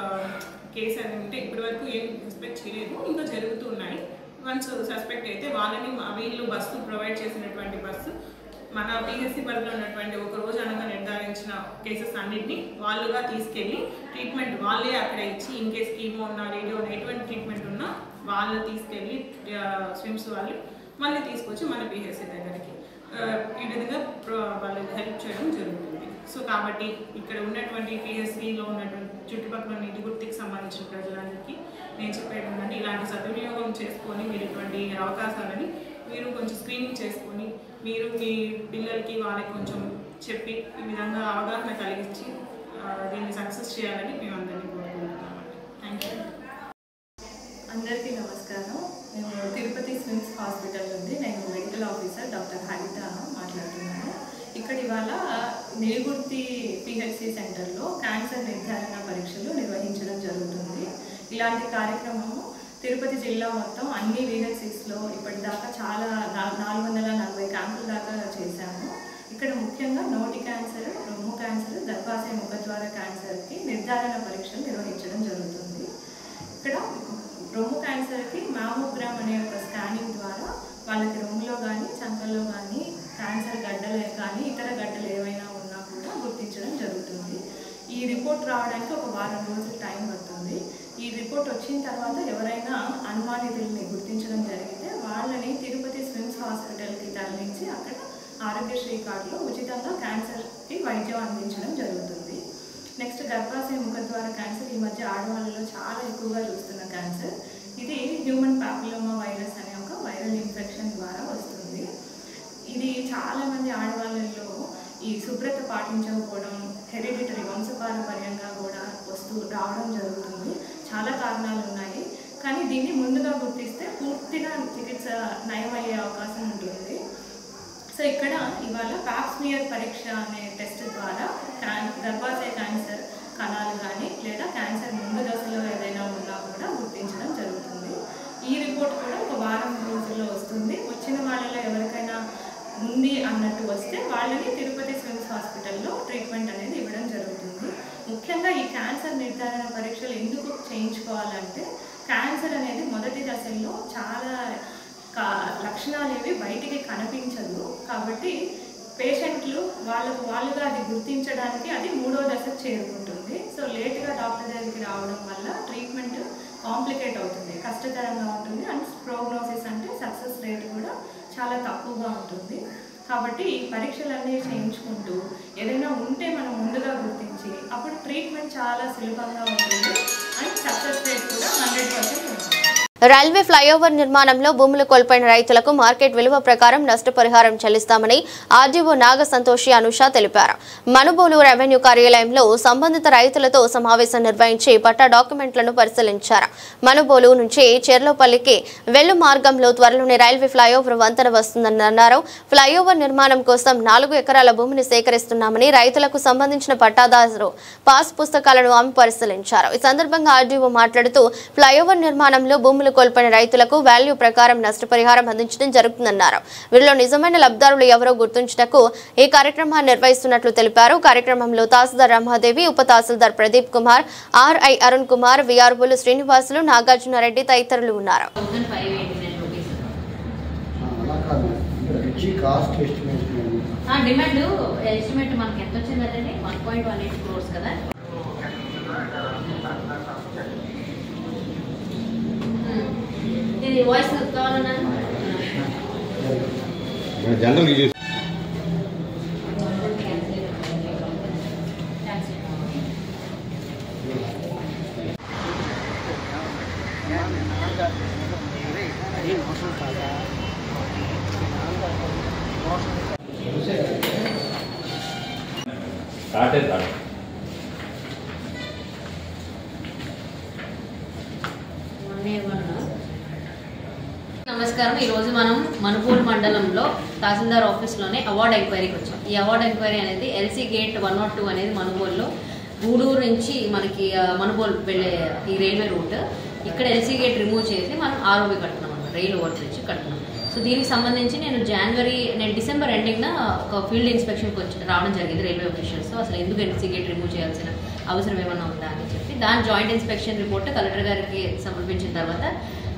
కేసు అని ఉంటే ఇప్పటి వరకు ఏం సస్పెక్ట్ చేయలేదు, ఇంకా జరుగుతూ ఉన్నాయి. వన్స్ సస్పెక్ట్ అయితే వాళ్ళని వీళ్ళు బస్సు ప్రొవైడ్ చేసినటువంటి బస్సు మన పిహెచ్సి పరిధిలో ఉన్నటువంటి ఒక రోజు అనగా నిర్ధారించిన కేసెస్ అన్నింటినీ వాళ్ళుగా తీసుకెళ్ళి ట్రీట్మెంట్ వాళ్ళే అక్కడ ఇచ్చి ఇన్ కేస్ కీమో ఉన్నా రేడియో ఎటువంటి ట్రీట్మెంట్ ఉన్నా వాళ్ళు తీసుకెళ్ళి స్విమ్స్ వాళ్ళు మళ్ళీ తీసుకొచ్చి మన పిహెచ్సి దగ్గరికి ఈ విధంగా వాళ్ళకి హెల్ప్ చేయడం జరుగుతుంది. సో కాబట్టి ఇక్కడ ఉన్నటువంటి పిహెచ్సిలో ఉన్నటువంటి చుట్టుపక్కల నిడిగుర్తికి సంబంధించిన ప్రజలందరికీ నేను చెప్పేది ఏంటంటే ఇలాంటి సద్వినియోగం చేసుకొని మీరు ఇటువంటి అవకాశాలని మీరు కొంచెం స్క్రీనింగ్ చేసుకొని మీరు మీ పిల్లలకి వాళ్ళకి కొంచెం చెప్పి ఈ విధంగా అవగాహన కలిగించి దీన్ని సక్సెస్ చేయాలని మేము అందరినీ కోరుకుంటున్నాం. Thank you. అందరికీ నమస్కారం. మేము తిరుపతి స్విమ్స్ హాస్పిటల్ నుండి నేను మెడికల్ ఆఫీసర్ డాక్టర్ హరిత మాట్లాడుతున్నాను. ఇక్కడ ఇవాళ నిడిగుర్తి పిహెచ్సి సెంటర్లో క్యాన్సర్ నిర్ధారణ పరీక్షలు నిర్వహించడం జరుగుతుంది. ఇలాంటి కార్యక్రమము తిరుపతి జిల్లా మొత్తం అన్ని పిహెచ్సిస్లో ఇప్పటిదాకా చాలా 440 క్యాంపుల దాకా చేశాము. ఇక్కడ ముఖ్యంగా నోటి క్యాన్సర్, రొమ్ము క్యాన్సర్, గర్భాశయ ముఖద్వార క్యాన్సర్కి నిర్ధారణ పరీక్షలు నిర్వహించడం జరుగుతుంది. ఇక్కడ రొమ్ము క్యాన్సర్కి మ్యామోగ్రామ్ అనే ఒక స్కానింగ్ ద్వారా వాళ్ళకి రొమ్ములో కానీ చంకల్లో కానీ క్యాన్సర్ గడ్డలు కానీ ఇతర గడ్డలు ఏవైనా ఉన్నా కూడా గుర్తించడం జరుగుతుంది. ఈ రిపోర్ట్ రావడానికి ఒక వారం రోజులు టైం పడుతుంది. ఈ రిపోర్ట్ వచ్చిన తర్వాత ఎవరైనా అనుమానితుల్ని గుర్తించడం జరిగితే వాళ్ళని తిరుపతి స్విమ్స్ హాస్పిటల్కి తరలించి అక్కడ ఆరోగ్యశ్రీ కార్డులో ఉచితంగా క్యాన్సర్కి వైద్యం అందించడం జరుగుతుంది. నెక్స్ట్ గర్భాశయ ముఖద్వార క్యాన్సర్ ఈ మధ్య ఆడవాళ్ళలో చాలా ఎక్కువగా చూస్తున్న క్యాన్సర్. ఇది హ్యూమన్ పాపిలోమా వైరస్ అనే ఒక వైరల్ ఇన్ఫెక్షన్ ద్వారా వస్తుంది. ఇది చాలామంది ఆడవాళ్ళలో ఈ శుభ్రత పాటించకపోవడం, హెరిడిటరీ వంశపారంపర్యంగా కూడా రావడం జరుగుతుంది. చాలా కారణాలు ఉన్నాయి, కానీ దీన్ని ముందుగా గుర్తిస్తే పూర్తిగా చికిత్స నయమయ్యే అవకాశం ఉంటుంది. సో ఇక్కడ ఇవాళ పాప్స్మియర్ పరీక్ష అనే టెస్ట్ ద్వారా గర్భాశయ క్యాన్సర్ కణాలు కానీ లేదా క్యాన్సర్ ముందు దశలో ఏదైనా ఉన్నా కూడా గుర్తించడం జరుగుతుంది. ఈ రిపోర్ట్ కూడా ఒక వారం రోజుల్లో వస్తుంది. వచ్చిన వాళ్ళలో ఎవరికైనా ఉంది అన్నట్టు వస్తే వాళ్ళని తిరుపతి స్విమ్స్ హాస్పిటల్లో ట్రీట్మెంట్ అనేది ఇవ్వడం జరుగుతుంది. ముఖ్యంగా ఈ క్యాన్సర్ నిర్ధారణ పరీక్షలు ఎందుకు చేయించుకోవాలంటే క్యాన్సర్ అనేది మొదటి దశల్లో చాలా లక్షణాలు ఏవి బయటికి కనిపించదు. కాబట్టి పేషెంట్లు వాళ్ళుగా అది గుర్తించడానికి అది 3వ దశకు చేరుకుంటుంది. సో లేట్గా డాక్టర్ దగ్గరికి రావడం వల్ల ట్రీట్మెంట్ కాంప్లికేట్ అవుతుంది, కష్టతరంగా ఉంటుంది. అండ్ ప్రోగ్నోసిస్ అంటే సక్సెస్ రేట్ కూడా చాలా తక్కువగా ఉంటుంది. కాబట్టి ఈ పరీక్షలన్నీ చేయించుకుంటూ ఏదైనా ఉంటే మనం ముందుగా గుర్తించి అప్పుడు ట్రీట్మెంట్ చాలా సులభంగా ఉంటుంది అండ్ సక్సెస్ రేట్ కూడా 100% ఉంటుంది. రైల్వే ఫ్లైఓవర్ నిర్మాణంలో భూములు కోల్పోయిన రైతులకు మార్కెట్ విలువ ప్రకారం నష్టపరిహారం చెల్లిస్తామని ఆర్డీఓ నాగ సంతోషి అనుష తెలిపారు. మనుబోలు రెవెన్యూ కార్యాలయంలో సంబంధిత రైతులతో సమావేశం నిర్వహించి పట్టా డాక్యుమెంట్లను పరిశీలించారు. మనుబోలు నుంచి చెర్లోపల్లికి వెళ్లు మార్గంలో త్వరలోనే రైల్వే ఫ్లైఓవర్ వంతెన వస్తుందని అన్నారు. ఫ్లైఓవర్ నిర్మాణం కోసం 4 ఎకరాల భూమిని సేకరిస్తున్నామని రైతులకు సంబంధించిన పట్టాదారు పాస్ పుస్తకాలను ఆమె పరిశీలించారు. ఈ సందర్భంగా ఆర్డీఓ మాట్లాడుతూ ఫ్లైఓవర్ నిర్మాణంలో భూములు కోల్పోయిన రైతులకు వాల్యూ ప్రకారం నష్టపరిహారం అందించడం జరుగుతుందన్నారు. వీరిలో నిజమైన లబ్ధారులు ఎవరో గుర్తించటకు ఈ కార్యక్రమాన్ని నిర్వహిస్తున్నట్లు తెలిపారు. కార్యక్రమంలో తహసీల్దార్ రమాదేవి, ఉప తహసీల్దార్ ప్రదీప్ కుమార్, ఆర్ఐ అరుణ్ కుమార్, విఆర్ఓలు శ్రీనివాసులు, నాగార్జునరెడ్డి తదితరులు ఉన్నారు. డిమాండ్ ఎస్టిమేట్ మనకి ఎంత వచ్చిందంటే 1.18 crores కదా. ఇది వాయిస్ కావాలన్నా జనరల్ నమస్కారం. ఈరోజు మనం మనుబోలు మండలంలో తహసీల్దార్ ఆఫీస్లోనే అవార్డ్ ఎంక్వైరీకి వచ్చాం. ఈ అవార్డ్ ఎంక్వైరీ అనేది ఎల్సీ గేట్ 102 అనేది మనుబోలులో గూడూరు నుంచి మనకి మనుబోలు వెళ్ళే ఈ రైల్వే రూట్ ఇక్కడ ఎల్సీ గేట్ రిమూవ్ చేసి మనం ఆర్ఓబి కడుతున్నాం అన్నమాట. రైలు ఓవర్ బ్రిడ్జ్ కడుతున్నాం. సో దీనికి సంబంధించి నేను డిసెంబర్ ఎండింగ్న ఒక ఫీల్డ్ ఇన్స్పెక్షన్కి వచ్చి రావడం జరిగింది రైల్వే ఆఫీషియల్స్. అసలు ఎందుకు ఎల్సీ గేట్ రిమూవ్ చేయాల్సిన అవసరం ఏమన్నా ఉందా అని చెప్పి దాని జాయింట్ ఇన్స్పెక్షన్ రిపోర్ట్ కలెక్టర్ గారికి సమర్పించిన తర్వాత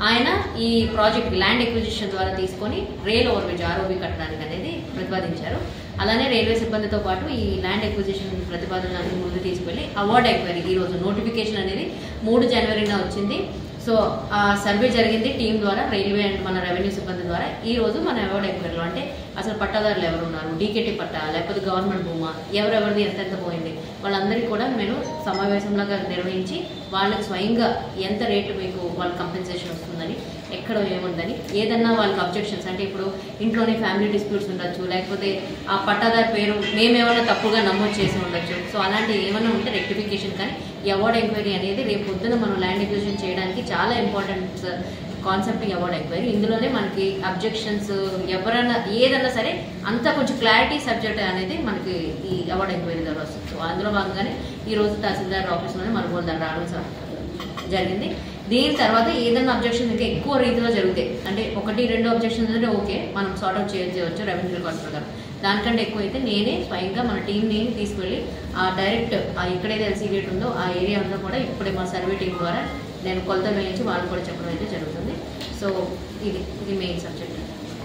ఆయన ఈ ప్రాజెక్ట్ ల్యాండ్ ఎక్విజిషన్ ద్వారా తీసుకొని రైల్ ఓవర్ బ్రిడ్జ్ ఆర్ఓబి కట్టడానికి అనేది ప్రతిపాదించారు. అలానే రైల్వే సిబ్బందితో పాటు ఈ ల్యాండ్ ఎక్విజిషన్ ప్రతిపాదనని ముందు తీసుకెళ్లి అవార్డ్ ఎంక్వైరీ ఈ రోజు నోటిఫికేషన్ అనేది 3 జనవరిన వచ్చింది. సో ఆ సర్వే జరిగింది టీం ద్వారా, రైల్వే అండ్ మన రెవెన్యూ సిబ్బంది ద్వారా. ఈ రోజు మన అవార్డ్ ఎంక్వైరీలో అంటే అసలు పట్టాదారులు ఎవరు ఉన్నారు, డీకేటీ పట్టా లేకపోతే గవర్నమెంట్ భూమా, ఎవరెవరిది ఎంతెంత పోయింది, వాళ్ళందరికీ కూడా నేను సమావేశంలాగా నిర్వహించి వాళ్ళకి స్వయంగా ఎంత రేటు మీకు వాళ్ళ కంపెన్సేషన్ వస్తుందని, ఎక్కడ ఏముందని, ఏదన్నా వాళ్ళకి అబ్జెక్షన్స్ అంటే ఇప్పుడు ఇంట్లోనే ఫ్యామిలీ డిస్ప్యూట్స్ ఉండొచ్చు, లేకపోతే ఆ పట్టాదారు పేరు మేమేమైనా తప్పుగా నమోదు చేసి ఉండొచ్చు. సో అలాంటివి ఏమైనా ఉంటే రెక్టిఫికేషన్. కానీ ఈ అవార్డ్ ఎంక్వైరీ అనేది రేపు పొద్దున మనం ల్యాండ్ ఎక్విజిషన్ చేయడానికి చాలా ఇంపార్టెంట్ కాన్సెప్ట్ ఈ అవార్డ్ ఎంక్వైరీ. ఇందులోనే మనకి అబ్జెక్షన్స్ ఎవరైనా ఏదన్నా సరే అంతా కొంచెం క్లారిటీ సబ్జెక్ట్ అనేది మనకి ఈ అవార్డ్ ఎంక్వైరీ ద్వారా వస్తుంది. సో అందులో భాగంగానే ఈ రోజు తహసీల్దార్ ఆఫీస్లోనే మనుగోలు దాన్ని రావడం జరిగింది. దీని తర్వాత ఏదైనా అబ్జెక్షన్ ఇంకా ఎక్కువ రీతిలో జరుగుతాయి అంటే 1-2 అబ్జెక్షన్స్ అంటే ఓకే మనం సార్ట్ అవుట్ చేయవచ్చు రెవెన్యూ రికార్డ్స్ ప్రకారం. దానికంటే ఎక్కువ అయితే నేనే స్వయంగా మన టీంని తీసుకెళ్ళి డైరెక్ట్ ఎక్కడైతే ఎల్సీ గేట్ ఉందో ఆ ఏరియా ఉందో కూడా ఇప్పుడే మా సర్వే టీం ద్వారా నేను కొలతలు వేయించి వాళ్ళు కూడా చెప్పడం అయితే జరుగుతుంది. సో ఇది మెయిన్ సబ్జెక్ట్.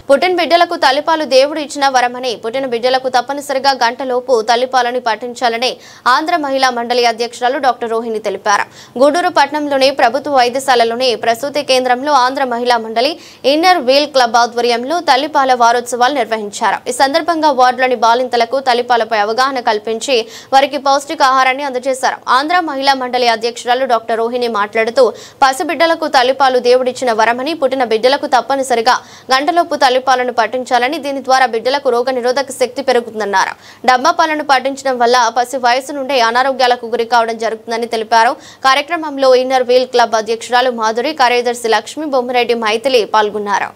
పుట్టిన బిడ్డలకు తల్లిపాలు దేవుడు ఇచ్చిన వరమని, పుట్టిన బిడ్డలకు తప్పనిసరిగా గంటలోపు తల్లిపాలని పట్టించాలని ఆంధ్ర మహిళా మండలి అధ్యక్షురాలు డాక్టర్ రోహిణి తెలిపారు. గూడూరు పట్టణంలోని ప్రభుత్వ వైద్యశాలలోని ప్రసూతి కేంద్రంలో ఆంధ్ర మహిళా మండలి ఇన్నర్ వీల్ క్లబ్ ఆధ్వర్యంలో తల్లిపాల వారోత్సవాలు నిర్వహించారు. ఈ సందర్భంగా వార్డులోని బాలింతలకు తల్లిపాలపై అవగాహన కల్పించి వారికి పౌష్టికాహారాన్ని అందజేశారు. ఆంధ్ర మహిళా మండలి అధ్యక్షురాలు డాక్టర్ రోహిణి మాట్లాడుతూ పసిబిడ్డలకు తల్లిపాలు దేవుడిచ్చిన వరమని, పుట్టిన బిడ్డలకు తప్పనిసరిగా గంటలోపు తల్లిపాలను పట్టించాలని, దీని ద్వారా బిడ్డలకు రోగ నిరోధక శక్తి పెరుగుతుందన్నారు. డబ్బా పాలను పట్టించడం వల్ల పసి వయసు నుండే అనారోగ్యాలకు గురి కావడం జరుగుతుందని తెలిపారు. కార్యక్రమంలో ఇన్నర్ వీల్ క్లబ్ అధ్యక్షురాలు మాధురి, కార్యదర్శి లక్ష్మి, బొమ్మిరెడ్డి, మైథిలి పాల్గొన్నారు.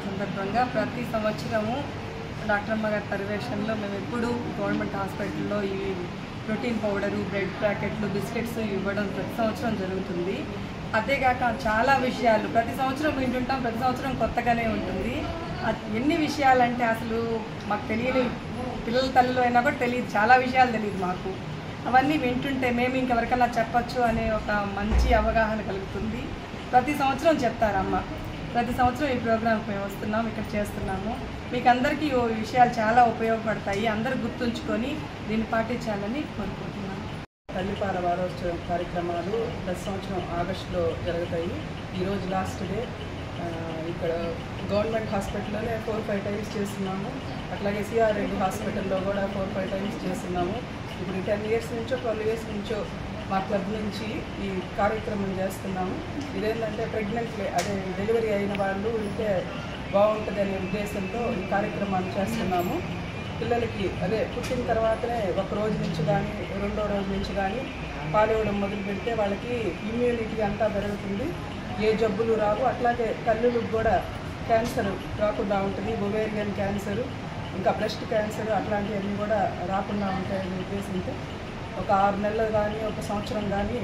సందర్భంగా ప్రతి సంవత్సరము డాక్టర్ అమ్మ గారి పర్యవేక్షణలో మేము ఎప్పుడు గవర్నమెంట్ హాస్పిటల్లో ఈ ప్రోటీన్ పౌడరు, బ్రెడ్ ప్యాకెట్లు, బిస్కెట్స్ ఇవ్వడం ప్రతి సంవత్సరం జరుగుతుంది. అంతేగాక చాలా విషయాలు ప్రతి సంవత్సరం వింటుంటాం, ప్రతి సంవత్సరం కొత్తగానే ఉంటుంది. ఎన్ని విషయాలంటే అసలు మాకు తెలియని పిల్లల తల్లిలో అయినా కూడా తెలియదు, చాలా విషయాలు తెలియదు మాకు. అవన్నీ వింటుంటే మేము ఇంకెవరికైనా చెప్పచ్చు అనే ఒక మంచి అవగాహన కలుగుతుంది. ప్రతి సంవత్సరం చెప్తారు అమ్మ. ప్రతి సంవత్సరం ఈ ప్రోగ్రామ్కి మేము వస్తున్నాం, ఇక్కడ చేస్తున్నాము. మీకు అందరికీ ఈ విషయాలు చాలా ఉపయోగపడతాయి. అందరూ గుర్తుంచుకొని దీన్ని పాటించాలని కోరుకుంటున్నాను. తల్లిపాల వారోత్సవం కార్యక్రమాలు ప్రతి సంవత్సరం ఆగస్టులో జరుగుతాయి. ఈరోజు లాస్ట్ డే. ఇక్కడ గవర్నమెంట్ హాస్పిటల్లోనే 4-5 టైమ్స్ చేస్తున్నాము. అట్లాగే సిఆర్ రెడ్డి హాస్పిటల్లో కూడా 4-5 టైమ్స్ చేస్తున్నాము. ఇప్పుడు 10 ఇయర్స్ నుంచో 12 ఇయర్స్ నుంచో మా క్లబ్ నుంచి ఈ కార్యక్రమం చేస్తున్నాము. ఇదేంటంటే డెలివరీ అయిన వాళ్ళు ఉంటే బాగుంటుంది అనే ఉద్దేశంతో ఈ కార్యక్రమాన్ని చేస్తున్నాము. పిల్లలకి పుట్టిన తర్వాతనే ఒక రోజు నుంచి కానీ 2వ రోజు నుంచి కానీ పాలు ఇవ్వడం మొదలు పెడితే వాళ్ళకి ఇమ్యూనిటీ అంతా పెరుగుతుంది, ఏ జబ్బులు రావు. అట్లాగే తల్లులకు కూడా క్యాన్సర్ రాకుండా ఉంటుంది, ఒవేరియన్ క్యాన్సర్, ఇంకా బ్రెస్ట్ క్యాన్సర్ అట్లాంటివన్నీ కూడా రాకుండా ఉంటాయని ఉద్దేశంతో ఒక 6 నెలలు కానీ 1 సంవత్సరం కానీ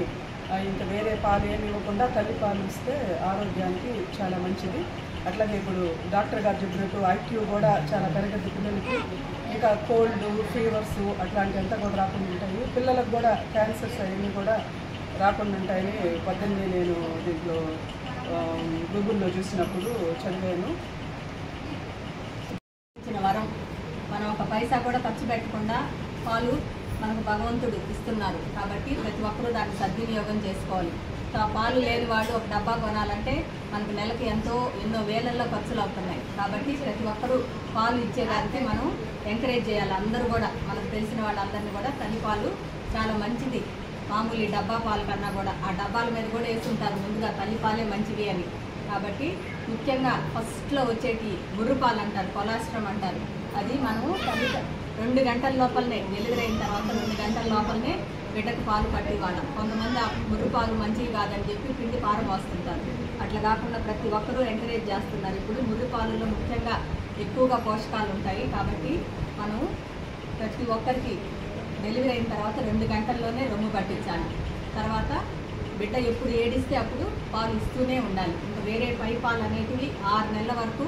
ఇంకా వేరే పాలు ఏమి ఇవ్వకుండా తల్లి పాలు ఇస్తే ఆరోగ్యానికి చాలా మంచిది. అట్లాగే ఇప్పుడు డాక్టర్ గారు చెప్పినట్టు ఐక్యూ కూడా చాలా పెరగదు పిల్లలకి. ఇంకా కోల్డ్, ఫీవర్స్ అట్లాంటివంతా కూడా రాకుండా ఉంటాయి. పిల్లలకు కూడా క్యాన్సర్స్ అవన్నీ కూడా రాకుండా ఉంటాయని పొద్దున్నే నేను దీంట్లో గూగుల్లో చూసినప్పుడు చదివాను. ఇచ్చిన వరం, మనం ఒక పైసా కూడా ఖర్చు పెట్టకుండా పాలు మనకు భగవంతుడు ఇస్తున్నారు కాబట్టి ప్రతి ఒక్కరూ దాన్ని సద్వినియోగం చేసుకోవాలి. పాలు లేని వాడు ఒక డబ్బా కొనాలంటే మనకు నెలకి ఎన్నో వేలల్లో ఖర్చులు అవుతున్నాయి. కాబట్టి ప్రతి ఒక్కరూ పాలు ఇచ్చేదానికి మనం ఎంకరేజ్ చేయాలి. అందరూ కూడా మనకు తెలిసిన వాళ్ళందరినీ కూడా తల్లిపాలు చాలా మంచిది, మామూలు డబ్బా పాలు కన్నా కూడా. ఆ డబ్బాల మీద కూడా వేస్తుంటారు ముందుగా తల్లిపాలే మంచివి అని. కాబట్టి ముఖ్యంగా ఫస్ట్లో వచ్చేటి గుర్రు పాలు అంటారు, కొలాస్ట్రం అంటారు. అది మనము 2 గంటల లోపలనే డెలివరీ అయిన తర్వాత 2 గంటల లోపలనే బిడ్డకు పాలు పట్టివ్వడం. కొంతమంది ఆ గుర్రు పాలు మంచివి కాదని చెప్పి పిండి పారబోస్తుంటారు. అట్లా కాకుండా ప్రతి ఒక్కరూ ఎంకరేజ్ చేస్తున్నారు. ఇప్పుడు ముర్రు పాలలో ముఖ్యంగా ఎక్కువగా పోషకాలు ఉంటాయి. కాబట్టి మనం ప్రతి ఒక్కరికి డెలివరీ అయిన తర్వాత 2 గంటల్లోనే రొమ్ము పట్టించాలి. తర్వాత బిడ్డ ఎప్పుడు ఏడిస్తే అప్పుడు పాలు ఇస్తూనే ఉండాలి. ఇంకా వేరే పై పాలు అనేటివి 6 నెలల వరకు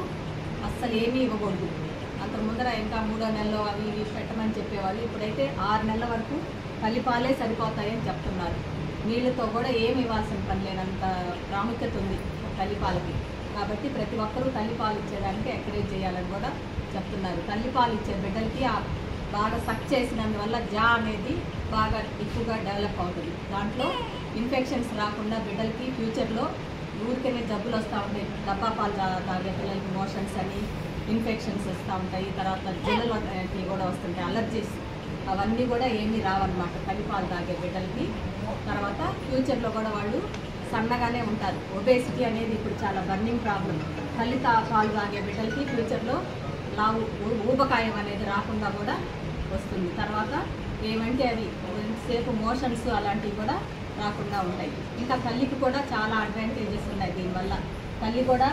అస్సలు ఏమీ ఇవ్వకూడదు. అంత ముందర ఇంకా 3వ నెలలో అవి ఇవి పెట్టమని చెప్పేవాళ్ళు. ఇప్పుడైతే 6 నెలల వరకు తల్లిపాలే సరిపోతాయని చెప్తున్నారు. నీళ్ళతో కూడా ఏమి ఇవ్వాల్సిన పని లేనంత ప్రాముఖ్యత ఉంది తల్లిపాలకి. కాబట్టి ప్రతి ఒక్కరూ తల్లిపాలు ఇచ్చేదానికి ఎంకరేజ్ చేయాలని కూడా చెప్తున్నారు. తల్లిపాలు ఇచ్చే బిడ్డలకి బాగా సక్ చేసినందువల్ల జా అనేది బాగా ఎక్కువగా డెవలప్ అవుతుంది. దాంట్లో ఇన్ఫెక్షన్స్ రాకుండా బిడ్డలకి ఫ్యూచర్లో ఊరికనే జబ్బులు వస్తూ ఉంటాయి. డబ్బా పాలు తాగే పిల్లలకి మోషన్స్ అని ఇన్ఫెక్షన్స్ వస్తూ ఉంటాయి. తర్వాత జిల్లలు కూడా వస్తుంటాయి, అలర్జీస్ అవన్నీ కూడా ఏమీ రావన్నమాట తల్లిపాలు తాగే బిడ్డలకి. తర్వాత ఫ్యూచర్లో కూడా వాళ్ళు సన్నగానే ఉంటారు. ఒబేసిటీ అనేది ఇప్పుడు చాలా బర్నింగ్ ప్రాబ్లం. తల్లి పాలు తాగే బిడ్డలకి ఫ్యూచర్లో ఊబకాయం అనేది రాకుండా కూడా వస్తుంది. తర్వాత ఏమంటే అవి సేపు మోషన్స్ అలాంటివి కూడా రాకుండా ఉంటాయి. ఇంకా తల్లికి కూడా చాలా అడ్వాంటేజెస్ ఉన్నాయి దీనివల్ల. తల్లి కూడా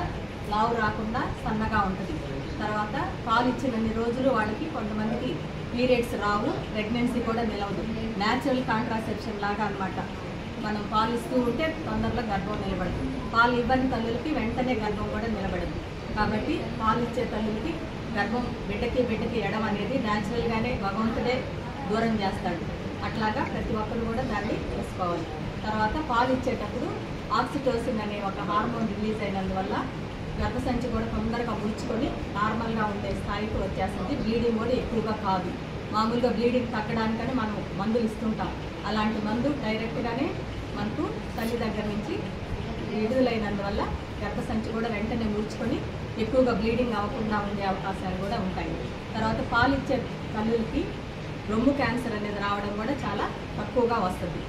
లావు రాకుండా సన్నగా ఉంటుంది. తర్వాత పాలు ఇచ్చినన్ని రోజులు వాళ్ళకి కొంతమందికి పీరియడ్స్ రావు, ప్రెగ్నెన్సీ కూడా నిలవదు. న్యాచురల్ కాంట్రాసెప్షన్ లాగా అనమాట. మనం పాలు ఇస్తూ ఉంటే తొందరలో గర్భం నిలబడదు. పాలు ఇవ్వని తల్లులకి వెంటనే గర్భం కూడా నిలబడదు. కాబట్టి పాలు ఇచ్చే తల్లులకి గర్భం బిడ్డకి ఎడం అనేది న్యాచురల్గానే భగవంతుడే దూరం చేస్తాడు. అట్లాగా ప్రతి ఒక్కరు కూడా దాన్ని చేసుకోవాలి. తర్వాత పాలు ఇచ్చేటప్పుడు ఆక్సిటోసిన్ అనే ఒక హార్మోన్ రిలీజ్ అయినందువల్ల గర్భసంచి కూడా తొందరగా ముడుచుకొని నార్మల్గా ఉండే స్థాయికి వచ్చేస్తుంది. బ్లీడింగ్ కూడా ఎక్కువగా కాదు. మామూలుగా బ్లీడింగ్ తగ్గడానికని మనం మందులు ఇస్తుంటాం. అలాంటి మందు డైరెక్ట్గానే మనకు తల్లి దగ్గర నుంచి విడుదలైనందువల్ల గర్భసంచి కూడా వెంటనే ముడుచుకొని ఎక్కువగా బ్లీడింగ్ అవ్వకుండా ఉండే అవకాశాలు కూడా ఉంటాయి. తర్వాత పాలు ఇచ్చే తల్లులకి రొమ్ము క్యాన్సర్ అనేది రావడం కూడా చాలా తక్కువగా వస్తుంది.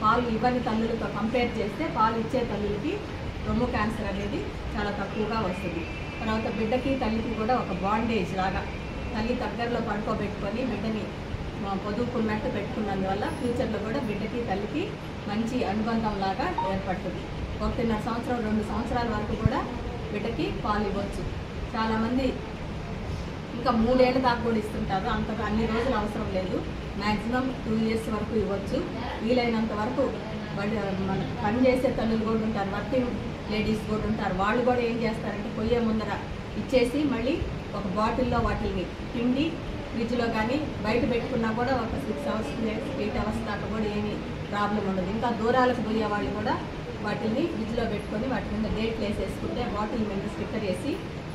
పాలు ఇవ్వని తల్లులతో కంపేర్ చేస్తే పాలు ఇచ్చే తల్లులకి రొమ్ము క్యాన్సర్ అనేది చాలా తక్కువగా వస్తుంది. తర్వాత బిడ్డకి తల్లికి కూడా ఒక బాండేజ్ లాగా తల్లి దగ్గరలో పడుకోబెట్టుకొని బిడ్డని పొదుపుకున్నట్టు పెట్టుకున్నందువల్ల ఫ్యూచర్లో కూడా బిడ్డకి తల్లికి మంచి అనుబంధం లాగా ఏర్పడుతుంది. 1.5 సంవత్సరం 2 సంవత్సరాల వరకు కూడా బిడ్డకి పాలు ఇవ్వచ్చు. చాలామంది ఇంకా 3 ఏళ్ళ దాకా కూడా ఇస్తుంటారు. అంతగా అన్ని రోజులు అవసరం లేదు. మ్యాక్సిమం 2 ఇయర్స్ వరకు ఇవ్వచ్చు. వీలైనంత వరకు మన పని చేసే తల్లులు కూడా ఉంటారు, వర్కింగ్ లేడీస్ కూడా ఉంటారు. వాళ్ళు కూడా ఏం చేస్తారంటే పొయ్యే ముందర ఇచ్చేసి మళ్ళీ ఒక బాటిల్లో వాటిని పిండి ఫ్రిడ్జ్లో కానీ బయట పెట్టుకున్నా కూడా ఒక 6 అవర్స్ 8 అవర్స్ దాకా కూడా ఏమీ ప్రాబ్లం ఉండదు. ఇంకా దూరాలకు పోయే వాళ్ళు కూడా వాటిని ఫ్రిడ్జ్లో పెట్టుకొని వాటి మీద డేట్లు వేసేసుకుంటే బాటిల్ మీద స్టిక్కర్ వేసి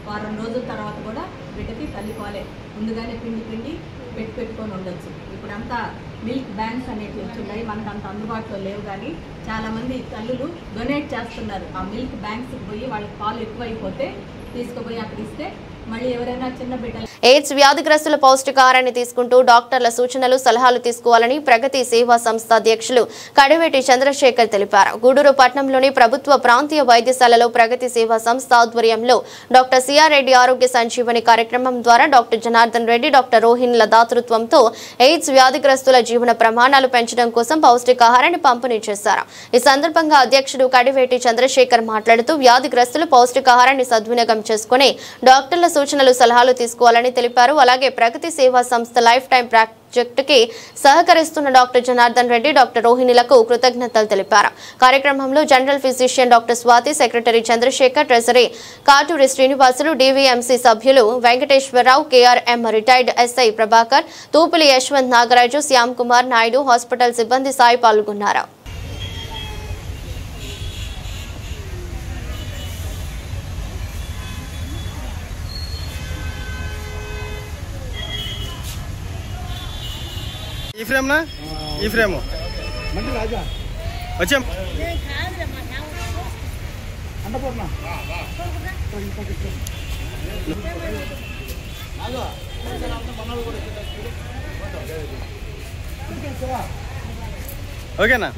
వారం రోజుల తర్వాత కూడా బిడ్డకి తల్లిపాలే ముందుగానే పిండి పెట్టుకొని ఉండొచ్చు. ఇప్పుడంతా మిల్క్ బ్యాంక్స్ అనేవి వచ్చున్నాయి, మనకు అంత అందుబాటులో లేవు. కానీ చాలామంది తల్లులు డొనేట్ చేస్తున్నారు. ఆ మిల్క్ బ్యాంక్స్కి పోయి వాళ్ళకి పాలు ఎక్కువైపోతే తీసుకుపోయి అక్కడ ఇస్తే మళ్ళీ ఎవరైనా చిన్న బిడ్డలు ఎయిడ్స్ వ్యాధిగ్రస్తుల పౌష్టికాహారాన్ని తీసుకుంటూ డాక్టర్ల సూచనలు సలహాలు తీసుకోవాలని ప్రగతి సేవా సంస్థ అధ్యక్షులు కడివేటి చంద్రశేఖర్ తెలిపారు. గూడూరు పట్టణంలోని ప్రభుత్వ ప్రాంతీయ వైద్యశాలలో ప్రగతి సేవా సంస్థ ఆధ్వర్యంలో డాక్టర్ సిఆర్ రెడ్డి ఆరోగ్య సంజీవని కార్యక్రమం ద్వారా డాక్టర్ జనార్దన్ రెడ్డి, డాక్టర్ రోహిన్ల దాతృత్వంతో ఎయిడ్స్ వ్యాధిగ్రస్తుల జీవన ప్రమాణాలు పెంచడం కోసం పౌష్టికాహారాన్ని పంపిణీ చేశారు. ఈ సందర్భంగా అధ్యక్షుడు కడివేటి చంద్రశేఖర్ మాట్లాడుతూ వ్యాధిగ్రస్తులు పౌష్టికాహారాన్ని సద్వినియోగం చేసుకుని డాక్టర్ల సూచనలు సలహాలు తీసుకోవాలని తెలిపారు. అలాగే ప్రగతి సేవా సంస్థ లైఫ్ టైం ప్రాజెక్టుకి సహకరిస్తున్న డాక్టర్ జనార్దన్ రెడ్డి, డాక్టర్ రోహిణిలకు కృతజ్ఞతలు తెలిపారు. కార్యక్రమంలో general physician doctor Swathi, secretary Chandrasekhar, treasury Katuri Srinivasulu, DVMC సభ్యులు Venkateswara Rao, KRM retired SI Prabhakar, Tupili Yashwanth, Nagaraju, Shyam Kumar Naidu, hospital సిబ్బంది సాయి పాల్గొన్నారు. ఈ ఫ్రేమ్ నా ఈ ఫ్రేమ్ వచ్చాం ఓకేనా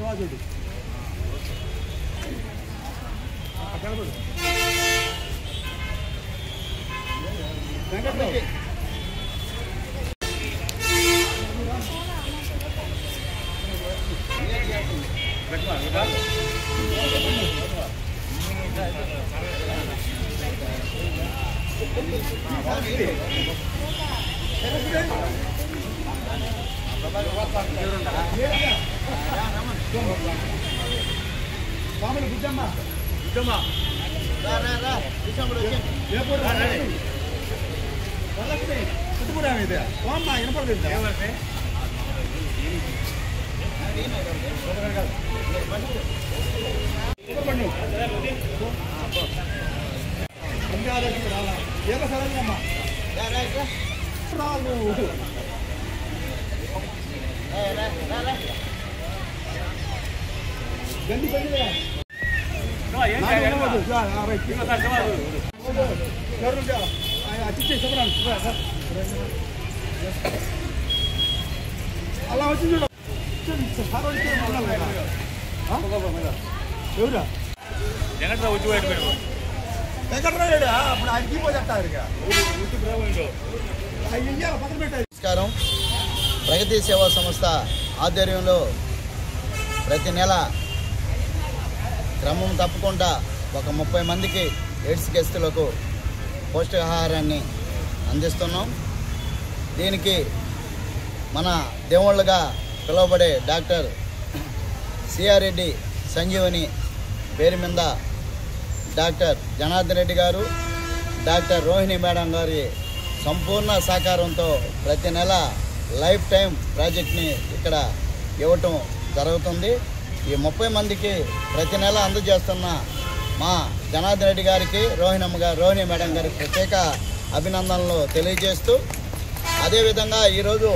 అలా వచ్చి చూడ నమస్కారం. ప్రగతి సేవా సంస్థ ఆధ్వర్యంలో ప్రతి నెల క్రమం తప్పకుండా ఒక 30 మందికి ఎయిడ్స్ గ్రస్తులకు పౌష్టికాహారాన్ని అందిస్తున్నాం. దీనికి మన దేవుళ్ళుగా పిలువబడే డాక్టర్ సిఆర్ రెడ్డి సంజీవని పేరు మీద డాక్టర్ జనార్దన్ రెడ్డి గారు, డాక్టర్ రోహిణి మేడం గారి సంపూర్ణ సహకారంతో ప్రతి నెల లైఫ్ టైం ప్రాజెక్ట్ని ఇక్కడ ఇవ్వటం జరుగుతుంది. ఈ 30 మందికి ప్రతి నెల అందజేస్తున్న మా జనార్దన్ రెడ్డి గారికి, రోహిణి మేడం గారికి ప్రత్యేక అభినందనలు తెలియజేస్తూ, అదేవిధంగా ఈరోజు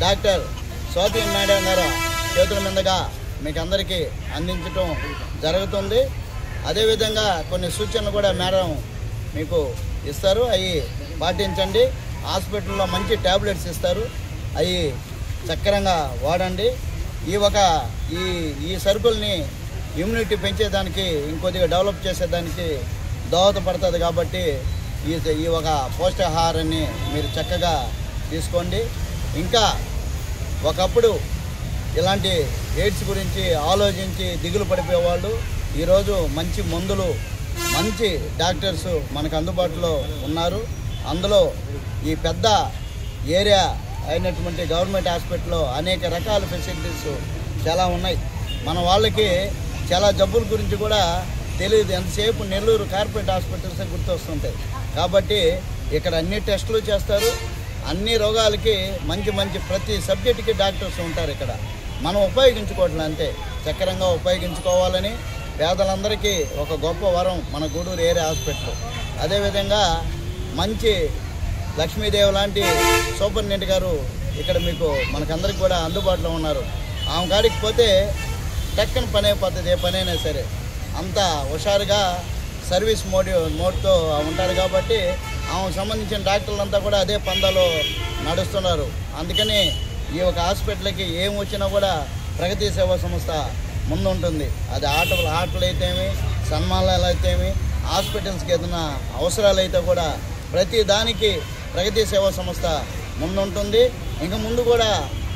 డాక్టర్ స్వాతి మేడం గారు చేతుల మీదుగా మీకు అందరికీ అందించడం జరుగుతుంది. అదేవిధంగా కొన్ని సూచనలు కూడా మేడం మీకు ఇస్తారు, అవి పాటించండి. హాస్పిటల్లో మంచి ట్యాబ్లెట్స్ ఇస్తారు, అవి చక్కరంగా వాడండి. ఈ సరుకుల్ని ఇమ్యూనిటీ పెంచేదానికి, ఇంకొద్దిగా డెవలప్ చేసేదానికి దోహదపడుతుంది. కాబట్టి ఈ ఒక పౌష్టికాహారాన్ని మీరు చక్కగా తీసుకోండి. ఇంకా ఒకప్పుడు ఇలాంటి ఎయిడ్స్ గురించి ఆలోచించి దిగులు పడిపోయేవాళ్ళు ఈరోజు మంచి మందులు, మంచి డాక్టర్స్ మనకు అందుబాటులో ఉన్నారు. అందులో ఈ పెద్ద ఏరియా అయినటువంటి గవర్నమెంట్ హాస్పిటల్లో అనేక రకాల ఫెసిలిటీస్ చాలా ఉన్నాయి. మన వాళ్ళకి చాలా జబ్బుల గురించి కూడా తెలియదు. ఎంతసేపు నెల్లూరు కార్పొరేట్ హాస్పిటల్స్ గుర్తొస్తుంటాయి. కాబట్టి ఇక్కడ అన్ని టెస్టులు చేస్తారు. అన్ని రోగాలకి మంచి ప్రతి సబ్జెక్టుకి డాక్టర్స్ ఉంటారు. ఇక్కడ మనం ఉపయోగించుకోవట్లేదు, అంతే చక్కరంగా ఉపయోగించుకోవాలని పేదలందరికీ ఒక గొప్ప వరం మన గూడూరు ఏరియా హాస్పిటల్. అదేవిధంగా మంచి లక్ష్మీదేవి లాంటి సూపరింటెండెంట్ గారు ఇక్కడ మీకు మనకందరికి కూడా అందుబాటులో ఉన్నారు. ఆమె కాడికి పోతే టక్కన పని అయిపోతుంది, ఏ పని అయినా సరే. అంత హుషారుగా సర్వీస్ మోడ్తో ఉంటారు కాబట్టి ఆమెకు సంబంధించిన డాక్టర్లంతా కూడా అదే పందాలో నడుస్తున్నారు. అందుకని ఈ ఒక హాస్పిటల్కి ఏం వచ్చినా కూడా ప్రగతి సేవా సంస్థ ముందుంటుంది. అది ఆటలు అయితేమి, సన్మానాలు అయితేమి, హాస్పిటల్స్కి ఏదైనా అవసరాలు అయితే కూడా ప్రతి దానికి ప్రగతి సేవా సంస్థ ముందుంటుంది. ఇంకా ముందు కూడా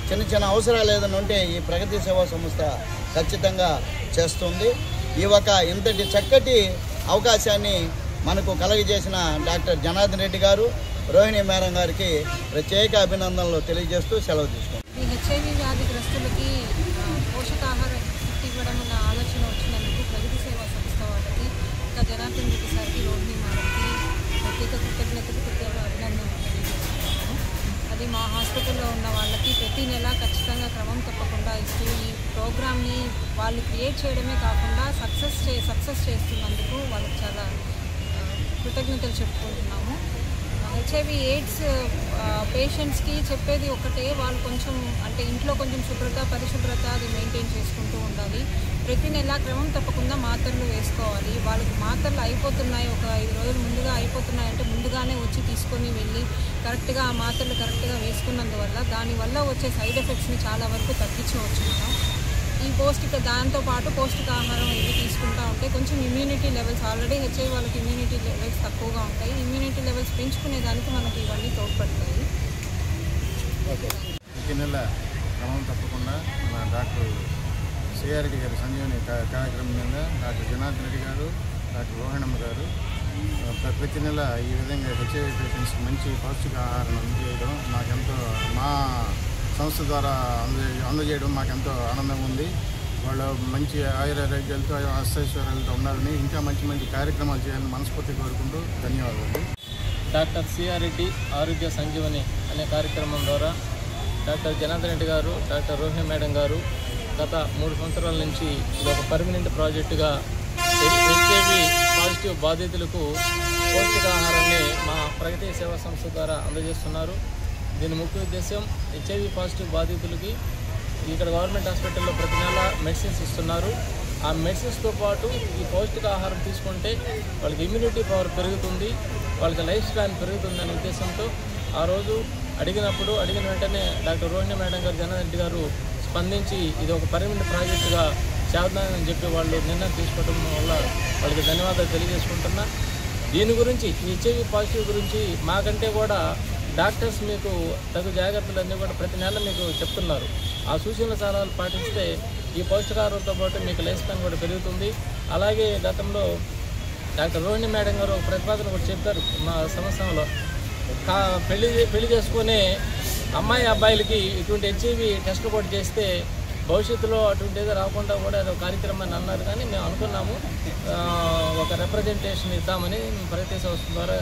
చిన్న అవసరాలు ఏదైనా ఉంటే ఈ ప్రగతి సేవా సంస్థ ఖచ్చితంగా చేస్తుంది. ఈ ఒక ఇంతటి చక్కటి అవకాశాన్ని మనకు కలగజేసిన డాక్టర్ జనార్దన్ రెడ్డి గారు, రోహిణి మేడం గారికి ప్రత్యేక అభినందనలు తెలియజేస్తూ సెలవు తీసుకుంటాం. ఈ హెచ్ఐవి వ్యాధిగ్రస్తులకి పోషకాహార కిట్ ఇవ్వడం అన్న ఆలోచన వచ్చినందుకు ప్రగతి సేవా సంస్థ వాళ్ళకి, ఇంకా జనార్దన్ రెడ్డి సార్కి, రోహిణి మేడంకి ప్రత్యేక కృతజ్ఞతలు అభినందనలు తెలియజేస్తున్నాను. అది మా హాస్పిటల్లో ఉన్న వాళ్ళకి ప్రతి నెల ఖచ్చితంగా క్రమం తప్పకుండా ఇస్తూ ఈ ప్రోగ్రామ్ని వాళ్ళు క్రియేట్ చేయడమే కాకుండా సక్సెస్ చేస్తున్నందుకు వాళ్ళకి చాలా కృతజ్ఞతలు చెప్పుకుంటున్నాము. హెచ్ఐవి ఎయిడ్స్ పేషెంట్స్కి చెప్పేది ఒకటే, వాళ్ళు కొంచెం అంటే ఇంట్లో కొంచెం పరిశుభ్రత అది మెయింటైన్ చేసుకుంటూ ఉండాలి. ప్రతి నెల క్రమం తప్పకుండా మాత్రలు వేసుకోవాలి. వాళ్ళకి మాత్రలు అయిపోతున్నాయి, ఒక 5 రోజులు ముందుగా అయిపోతున్నాయంటే ముందుగానే వచ్చి తీసుకొని వెళ్ళి కరెక్ట్గా ఆ మాత్రలు కరెక్ట్గా వేసుకున్నందువల్ల దానివల్ల వచ్చే సైడ్ ఎఫెక్ట్స్ని చాలా వరకు తగ్గించవచ్చు మనం. ఈ దాంతోపాటు పౌష్టికాహారం ఇవి తీసుకుంటూ ఉంటే కొంచెం ఇమ్యూనిటీ లెవెల్స్, ఆల్రెడీ హెచ్ఐవి వాళ్ళకి ఇమ్యూనిటీ లెవెల్స్ తక్కువగా ఉంటాయి. ఇమ్యూనిటీ లెవెల్స్ పెంచుకునే దానికి మనకి ఇవన్నీ తోడ్పడతాయి. ప్రతి నెల క్రమం తప్పకుండా మన డాక్టర్ సిఆర్రెడ్డి గారు సంజీవని కార్యక్రమం మీద డాక్టర్ జనార్దన్ రెడ్డి గారు, డాక్టర్ రోహిణమ్మ గారు ప్రతి నెల ఈ విధంగా హెచ్ఐవి పేషెంట్స్కి మంచి పౌష్టికాహారం అందజేయడం నాకెంతో, మా సంస్థ ద్వారా అందజేయడం మాకెంతో ఆనందంగా ఉంది. వాళ్ళు మంచి ఆయురారోగ్యాలతో అష్టైశ్వర్యాలతో ఉండాలని, ఇంకా మంచి కార్యక్రమాలు చేయాలని మనస్ఫూర్తిగా కోరుకుంటూ ధన్యవాదాలు. డాక్టర్ సిఆర్రెడ్డి ఆరోగ్య సంజీవని అనే కార్యక్రమం ద్వారా డాక్టర్ జనార్దన్ రెడ్డి గారు, డాక్టర్ రోహిణి మేడం గారు గత 3 సంవత్సరాల నుంచి ఇది ఒక పర్మనెంట్ ప్రాజెక్టుగా హెచ్ఐవి పాజిటివ్ బాధితులకు పౌష్టికాహారాన్ని మా ప్రగతి సేవా సంస్థ ద్వారా అందజేస్తున్నారు. దీని ముఖ్య ఉద్దేశం హెచ్ఐవి పాజిటివ్ బాధితులకి ఇక్కడ గవర్నమెంట్ హాస్పిటల్లో ప్రతి నెల మెడిసిన్స్ ఇస్తున్నారు. ఆ మెడిసిన్స్తో పాటు ఈ పౌష్టికాహారం తీసుకుంటే వాళ్ళకి ఇమ్యూనిటీ పవర్ పెరుగుతుంది, వాళ్ళకి లైఫ్ స్పాన్ పెరుగుతుంది అనే ఉద్దేశంతో ఆ రోజు అడిగిన వెంటనే డాక్టర్ రోహిణి మేడం గారు, జనార్దన్ రెడ్డి గారు స్పందించి ఇది ఒక పర్మనెంట్ ప్రాజెక్టుగా చేద్దామని చెప్పి వాళ్ళు నిర్ణయం తీసుకోవడం వల్ల వాళ్ళకి ధన్యవాదాలు తెలియజేసుకుంటున్నా. దీని గురించి హెచ్ఐవి పాజిటివ్ గురించి మాకంటే కూడా డాక్టర్స్ మీకు తగు జాగ్రత్తలన్నీ కూడా ప్రతి నెల మీకు చెప్తున్నారు. ఆ సూచనల సలహాలు పాటిస్తే ఈ పౌష్టికాహారంతో పాటు మీకు లైఫ్ స్పాన్ కూడా పెరుగుతుంది. అలాగే గతంలో డాక్టర్ రోహిణి మేడం గారు ఒక ప్రతిపాదన కూడా చెప్పారు మా సంవత్సరంలో, పెళ్లి చేసుకునే అబ్బాయిలకి ఇటువంటి హెచ్ఐవి టెస్ట్ కూడా చేస్తే భవిష్యత్తులో అటువంటి ఏదో రాకుండా కూడా ఒక కార్యక్రమాన్ని అన్నారు. కానీ మేము అనుకున్నాము ఒక రిప్రజెంటేషన్ ఇద్దామని ప్రగతి సంస్థ ద్వారా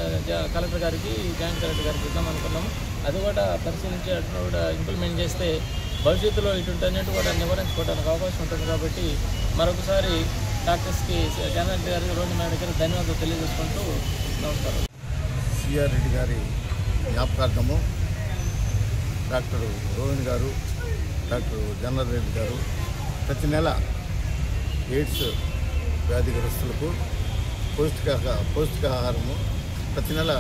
కలెక్టర్ గారికి, జాయింట్ కలెక్టర్ గారికి ఇద్దాం అనుకున్నాము. అది కూడా పరిశీలించి అటు కూడా ఇంప్లిమెంట్ చేస్తే భవిష్యత్తులో ఇటువంటి అన్నిటి కూడా నివారించుకోవడానికి అవకాశం ఉంటుంది. కాబట్టి మరొకసారి డాక్టర్స్కి, జనార్దన్ గారికి, రోహిణి మేడం గారికి ధన్యవాదాలు తెలియజేసుకుంటూ నమస్కారం. సిఆర్ రెడ్డి గారి జ్ఞాపకార్థము డాక్టర్ రోహిణి గారు, డాక్టర్ జనార్దన్ రెడ్డి గారు ప్రతి నెల ఎయిడ్స్ వ్యాధిగ్రస్తులకు పౌష్టికాహారము ప్రతి నెల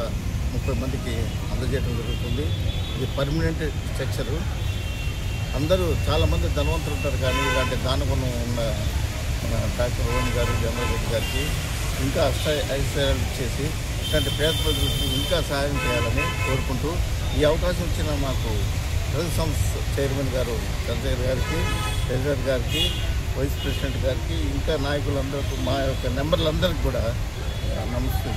30 మందికి అందజేయడం జరుగుతుంది. ఇది పర్మనెంట్ స్ట్రక్చరు. అందరూ చాలామంది ధనవంతులు ఉంటారు, కానీ ఇలాంటి దానగుణం ఉన్న డాక్టర్ రోహిణి గారు, జనార్దన్ రెడ్డి గారికి ఇంకా ఐశ్వర్యాలు ఇచ్చేసి ఇలాంటి పేద ప్రజలకు ఇంకా సహాయం చేయాలని కోరుకుంటూ ఈ అవకాశం ఇచ్చిన మాకు ప్రగతి సంస్థ చైర్మన్ గారు చంద్రశేఖర్ గారికి, ప్రెసిడెంట్ గారికి, వైస్ ప్రెసిడెంట్ గారికి, ఇంకా నాయకులందరికీ, మా యొక్క నెంబర్లందరికీ కూడా నమస్తే.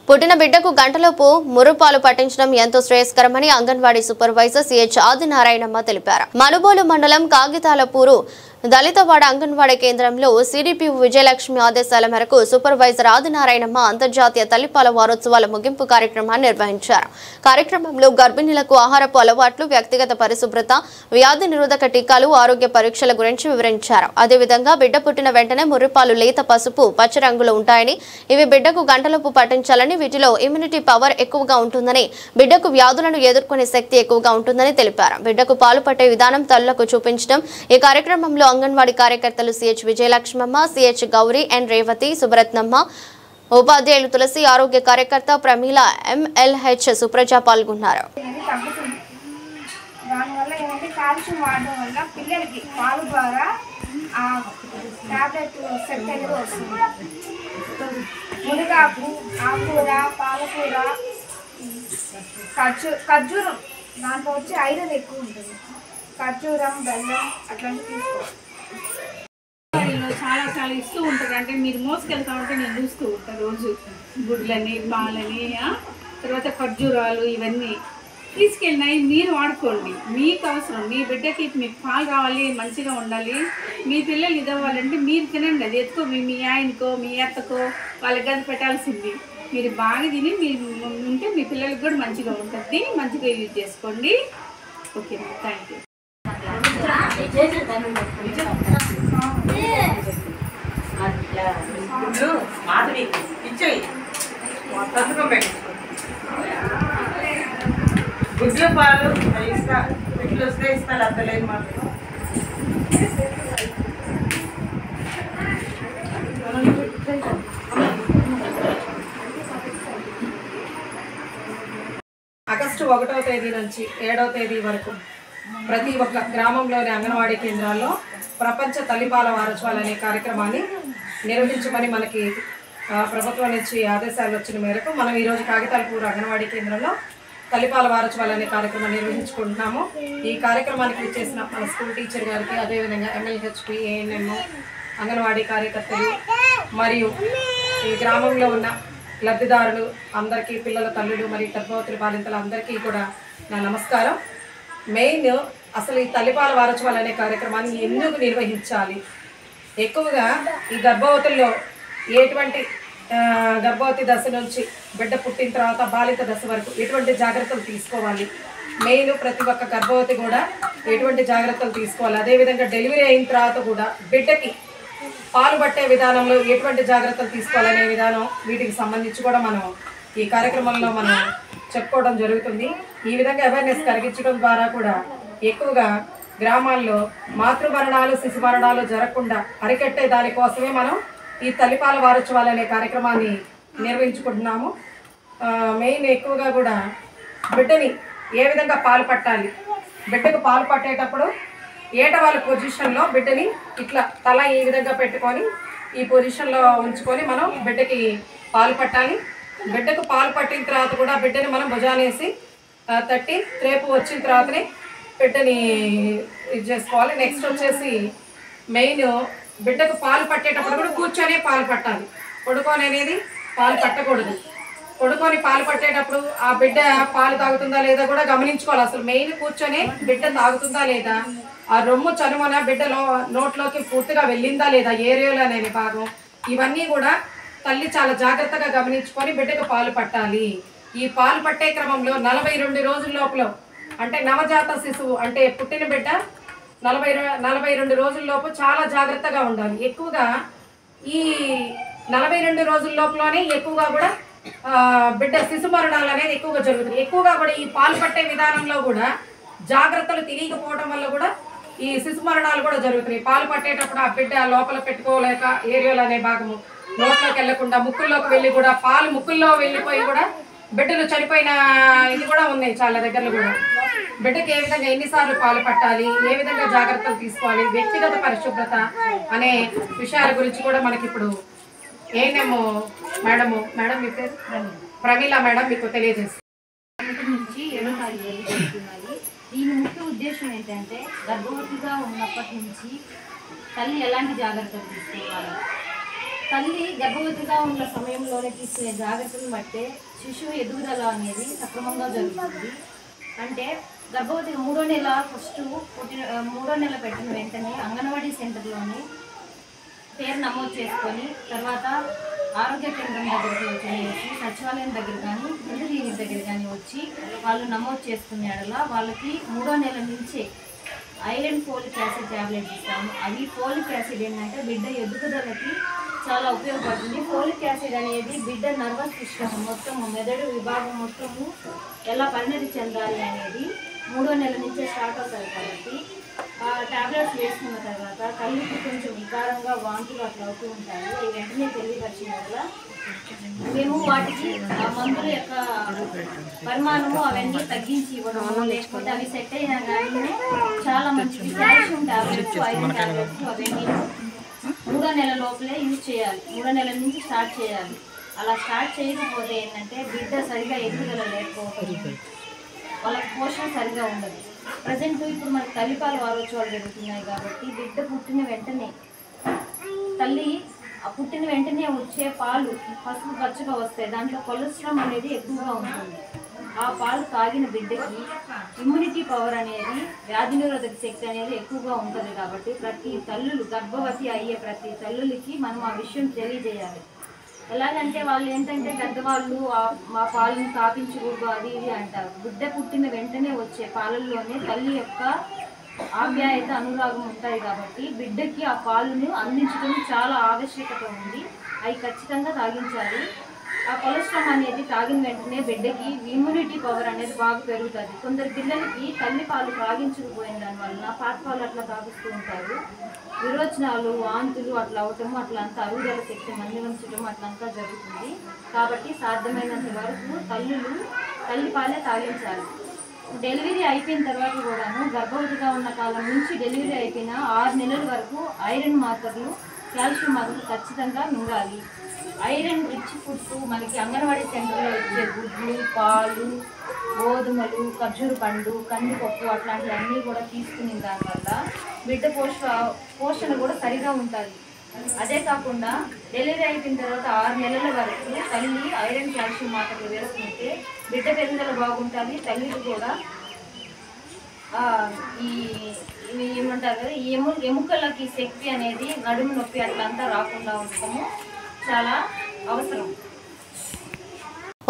పుట్టిన బిడ్డకు గంటలోపు మురుపాలు పట్టించడం ఎంతో శ్రేయస్కరమని అంగన్వాడీ సూపర్వైజర్ సిహెచ్ ఆదినారాయణమ్మ తెలిపారు. మనుబోలు మండలం కాగితాలపూరు దళితవాడ అంగన్వాడీ కేంద్రంలో సిడిపి విజయలక్ష్మి ఆదేశాల మేరకు సూపర్వైజర్ ఆదినారాయణమ్మ అంతర్జాతీయ తల్లిపాల వారోత్సవాల ముగింపు కార్యక్రమాన్ని నిర్వహించారు. కార్యక్రమంలో గర్భిణులకు ఆహారపు అలవాట్లు, వ్యక్తిగత పరిశుభ్రత, వ్యాధి నిరోధక టీకాలు, ఆరోగ్య పరీక్షల గురించి వివరించారు. అదేవిధంగా బిడ్డ పుట్టిన వెంటనే ముర్రిపాలు లేత పసుపు పచ్చ రంగులో ఉంటాయని, ఇవి బిడ్డకు గంటలోపు పట్టించాలని, వీటిలో ఇమ్యూనిటీ పవర్ ఎక్కువగా ఉంటుందని, బిడ్డకు వ్యాధులను ఎదుర్కొనే శక్తి ఎక్కువగా ఉంటుందని తెలిపారు. బిడ్డకు పాలు పట్టే విధానం తల్లులకు చూపించడం. ఈ కార్యక్రమంలో అంగన్వాడీ కార్యకర్తలు సిహెచ్ విజయలక్ష్మమ్మ, సిహెచ్ గౌరీ, ఎన్ రేవతి, సుబ్రత్నమ్మ, ఉపాధ్యాయులు తులసి, ఆరోగ్య కార్యకర్త ప్రమీల, ఎంఎల్హెచ్ సుప్రజ పాల్గొన్నారు. దానివల్ల ఏంటంటే కాల్షియం వాడడం వల్ల పిల్లలకి పాలు ద్వారా టాబ్లెట్ సెట్ అనేది వస్తుంది. మునగాకు, ఆకుకూర, పాలకూర, ఖర్జూరం, దాంట్లో వచ్చి ఐరన్ ఎక్కువ ఉంటుంది. ఖర్జూరం, బెల్లం అట్లాంటివి తీసుకోవాలి. చాలా చాలా ఇస్తూ ఉంటారు. అంటే మీరు మోసుకెళ్తా ఉంటే నేను చూస్తూ ఉంటాను రోజు గుడ్లని, పాలని, తర్వాత ఖర్జూరాలు ఇవన్నీ తీసుకెళ్ళినాయి. మీరు వాడుకోండి, మీకు అవసరం. మీ బిడ్డకి మీకు పాలు కావాలి, మంచిగా ఉండాలి, మీ పిల్లలు ఇదవ్వాలంటే మీరు తినండి. అది ఎత్తుకో మీ ఆయనకో మీ అత్తకో వాళ్ళకి గది పెట్టాల్సింది. మీరు బాగా తిని మీరు ఉంటే మీ పిల్లలకి కూడా మంచిగా ఉంటుంది. మంచిగా యూజ్ చేసుకోండి. Okay, thank you. గుడ్లు పాలు ఇస్తా, గుడ్లు వస్తే ఇస్తాను, అత్తలేదు మాకు. ఆగస్టు 1వ తేదీ నుంచి 7వ తేదీ వరకు ప్రతి ఒక్క గ్రామంలోని అంగన్వాడీ కేంద్రాల్లో ప్రపంచ తల్లిపాల వారోత్సవాలు అనే కార్యక్రమాన్ని నిర్వహించమని మనకి ప్రభుత్వం నుంచి ఆదేశాలు వచ్చిన మేరకు మనం ఈరోజు కాగితాలపూర్ అంగన్వాడీ కేంద్రంలో తల్లిపాల వారోత్సవాలు అనే కార్యక్రమం నిర్వహించుకుంటున్నాము. ఈ కార్యక్రమానికి చేసిన మన స్కూల్ టీచర్ గారికి, అదేవిధంగా ఎంఎల్హెచ్పి, ఏఎన్ఎం, అంగన్వాడీ కార్యకర్తలు మరియు ఈ గ్రామంలో ఉన్న లబ్ధిదారులు అందరికీ, పిల్లల తల్లులు మరియు గర్భవతుల బాలింతలు అందరికీ కూడా నా నమస్కారం. మెయిన్ అసలు ఈ తల్లిపాల వారోత్సవాలు అనే కార్యక్రమాన్ని ఎందుకు నిర్వహించాలి? ఎక్కువగా ఈ గర్భవతుల్లో ఎటువంటి గర్భవతి దశ నుంచి బిడ్డ పుట్టిన తర్వాత బాలింత దశ వరకు ఎటువంటి జాగ్రత్తలు తీసుకోవాలి? మెయిన్ ప్రతి ఒక్క గర్భవతి కూడా ఎటువంటి జాగ్రత్తలు తీసుకోవాలి? అదేవిధంగా డెలివరీ అయిన తర్వాత కూడా బిడ్డకి పాలు పట్టే విధానంలో ఎటువంటి జాగ్రత్తలు తీసుకోవాలనే విధానం, వీటికి సంబంధించి కూడా మనం ఈ కార్యక్రమంలో మనం చెప్పుకోవడం జరుగుతుంది. ఈ విధంగా అవేర్నెస్ కలిగించడం ద్వారా కూడా ఎక్కువగా గ్రామాల్లో మాతృమరణాలు, శిశు మరణాలు జరగకుండా అరికట్టే దానికోసమే మనం ఈ తల్లిపాల వారోత్సవాలు అనే కార్యక్రమాన్ని నిర్వహించుకుంటున్నాము. మెయిన్ ఎక్కువగా కూడా బిడ్డని ఏ విధంగా పాలు పట్టాలి, బిడ్డకు పాలు పట్టేటప్పుడు ఏటవాళ్ళ పొజిషన్లో బిడ్డని ఇట్లా తల ఈ విధంగా పెట్టుకొని ఈ పొజిషన్లో ఉంచుకొని మనం బిడ్డకి పాలు పట్టాలి. బిడ్డకు పాలు పట్టిన తర్వాత కూడా బిడ్డని మనం భుజానేసి తట్టి రేపు వచ్చిన తర్వాతనే బిడ్డని ఇది చేసుకోవాలి. నెక్స్ట్ వచ్చేసి మెయిన్ బిడ్డకు పాలు పట్టేటప్పుడు కూడా కూర్చొని పాలు పట్టాలి. పడుకొని అనేది పాలు పట్టకూడదు. పడుకొని పాలు పట్టేటప్పుడు ఆ బిడ్డ పాలు తాగుతుందా లేదా కూడా గమనించుకోవాలి. అసలు మెయిన్ కూర్చొని బిడ్డ తాగుతుందా లేదా, ఆ రొమ్ము చనుమన బిడ్డలో నోట్లోకి పూర్తిగా వెళ్ళిందా లేదా, ఏరియాలో అనే భాగం, ఇవన్నీ కూడా తల్లి చాలా జాగ్రత్తగా గమనించుకొని బిడ్డకు పాలు పట్టాలి. ఈ పాలు పట్టే క్రమంలో 42 రోజుల లోపల, అంటే నవజాత శిశువు అంటే పుట్టిన బిడ్డ 42 రోజుల లోపు చాలా జాగ్రత్తగా ఉండాలి. ఎక్కువగా ఈ 42 రోజుల లోపలనే ఎక్కువగా కూడా బిడ్డ శిశు మరణాలు అనేది ఎక్కువగా జరుగుతుంది. ఎక్కువగా కూడా ఈ పాలు పట్టే విధానంలో కూడా జాగ్రత్తలు తెలియకపోవడం వల్ల కూడా ఈ శిశు మరణాలు కూడా జరుగుతున్నాయి. పాలు పట్టేటప్పుడు ఆ బిడ్డ లోపల పెట్టుకోలేక ఏరియాలు అనే భాగము నోట్లోకి వెళ్లకుండా ముక్కుల్లోకి వెళ్ళి కూడా పాలు ముక్కుల్లో వెళ్ళిపోయి కూడా బిడ్డలు చనిపోయిన ఇది కూడా ఉన్నాయి చాలా దగ్గరలో కూడా. బిడ్డకి ఏ విధంగా ఎన్నిసార్లు పాలు పట్టాలి, ఏ విధంగా జాగ్రత్తలు తీసుకోవాలి, వ్యక్తిగత పరిశుభ్రత అనే విషయాల గురించి కూడా మనకి ఇప్పుడు ఏనేమో మేడం మీ పేరు ప్రమీల మేడం మీకు తెలియజేస్తారు. నుంచి 7వ తారీఖు వరకు జరుగుతున్నాయి. దీని ముఖ్య ఉద్దేశం ఏంటంటే గర్భవతిగా ఉన్నప్పటి నుంచి తల్లి ఎలాంటి జాగ్రత్తలు తీసుకోవాలి, తల్లి గర్భవతిగా ఉన్న సమయంలోనే తీసుకునే జాగ్రత్తలు బట్టే శిశువు ఎదుగుదల అనేది సక్రమంగా జరుగుతుంది. అంటే గర్భవతి 3వ నెల మూడో నెల పెట్టిన వెంటనే అంగన్వాడీ సెంటర్లోని పేరు నమోదు చేసుకొని తర్వాత ఆరోగ్య కేంద్రం దగ్గరికి వచ్చేసి సచివాలయం దగ్గర కానీ హెల్త్ క్లినిక్ దగ్గర కానీ వచ్చి వాళ్ళు నమోదు చేసుకునేలా వాళ్ళకి 3వ నెల నుంచే ఐరన్ ఫోలిక్ యాసిడ్ ట్యాబ్లెట్స్ ఇస్తాము. అవి ఫోలిక్ యాసిడ్ ఏంటంటే బిడ్డ ఎదుగుదలకి చాలా ఉపయోగపడుతుంది. ఫోలిక్ యాసిడ్ అనేది బిడ్డ నర్వస్ సిస్టమ్ మొత్తము మెదడు విభాగం మొత్తము ఎలా పరిణతి చెందాలి అనేది 3వ నెల నుంచే స్టార్ట్ అవుతుంది. కాబట్టి టాబ్లెట్స్ వేసుకున్న తర్వాత తల్లికి కొంచెం వికారంగా వాంతులు అట్లా అవుతూ ఉంటాయి. అవి వెంటనే తెలియపరిచిన వల్ల మేము వాటికి ఆ మందుల యొక్క పరిమాణము అవన్నీ తగ్గించి ఇవ్వడం, లేకపోతే అవి సెట్ అయినా కానీ చాలా మంచిది. కాల్షియం టాబ్లెట్స్, ఐరన్ టాబ్లెట్స్ అవన్నీ 3వ నెల లోపలే యూజ్ చేయాలి. 3వ నెల నుంచి స్టార్ట్ చేయాలి. అలా స్టార్ట్ చేయకపోతే ఏంటంటే బిడ్డ సరిగా ఎదుగుదల లేకపోతుంది, వాళ్ళకి పోషణ సరిగా ఉండదు. ప్రజెంట్ ఇప్పుడు మనకి తల్లిపాల వారోత్సవాలు జరుగుతున్నాయి కాబట్టి బిడ్డ పుట్టిన వెంటనే పుట్టిన వెంటనే వచ్చే పాలు పసుపు పచ్చగా వస్తాయి. దాంట్లో కొలెస్ట్రాల్ అనేది ఎక్కువగా ఉంటుంది. ఆ పాలు తాగిన బిడ్డకి ఇమ్యూనిటీ పవర్ అనేది, వ్యాధి నిరోధక శక్తి అనేది ఎక్కువగా ఉంటుంది. కాబట్టి ప్రతి తల్లులు గర్భవతి అయ్యే ప్రతి తల్లులకి మనం ఆ విషయం తెలియజేయాలి. ఎలాగంటే వాళ్ళు ఏంటంటే పెద్దవాళ్ళు మా పాలను తాపించకూడదు అది ఇది అంటారు. బిడ్డ పుట్టిన వెంటనే వచ్చే పాలల్లోనే తల్లి యొక్క ఆప్యాయత అనురాగం ఉంటాయి. కాబట్టి బిడ్డకి ఆ పాలను అందించడం చాలా ఆవశ్యకత ఉంది. అవి ఖచ్చితంగా తాగించాలి. ఆ కొలెస్ట్రాల్ అనేది తాగిన వెంటనే బిడ్డకి ఇమ్యూనిటీ పవర్ అనేది బాగా పెరుగుతుంది. కొందరు పిల్లలకి తల్లి పాలు తాగించకపోయిన దానివల్ల పాత పాలు అట్లా తాగిస్తూ ఉంటారు. విరోచనాలు, వాంతులు అట్లా అవటము, అట్లా అంతా అరుగుదల శక్తి మందగించడం అట్లంతా జరుగుతుంది. కాబట్టి సాధ్యమైనంత వరకు తల్లి పాలే తాగించాలి. డెలివరీ అయిపోయిన తర్వాత కూడాను గర్భవతిగా ఉన్న కాలం నుంచి డెలివరీ అయిపోయిన 6 నెలల వరకు ఐరన్ మాత్రలు, కాల్షియం మాత్రలు ఖచ్చితంగా మింగాలి. ఐరన్ రిచ్ ఫుడ్స్ మనకి అంగన్వాడీ సెంటర్లో ఇచ్చే గుడ్లు, పాలు, గోధుమలు, ఖర్జూర పండు, కందిపప్పు అట్లాంటివన్నీ కూడా తీసుకునే దానివల్ల బిడ్డ పోషణ కూడా సరిగా ఉంటుంది. అదే కాకుండా డెలివరీ అయిపోయిన తర్వాత 6 నెలల వరకు తల్లి ఐరన్ కాల్షియం మాత్రలు వేసుకుంటే బిడ్డ పెరుగుదల బాగుంటుంది. తల్లికి కూడా ఇవి ఏమంటారు కదా, ఎముకలకి శక్తి అనేది, నడుము నొప్పి అట్లంతా రాకుండా ఉండటము చాలా అవసరం.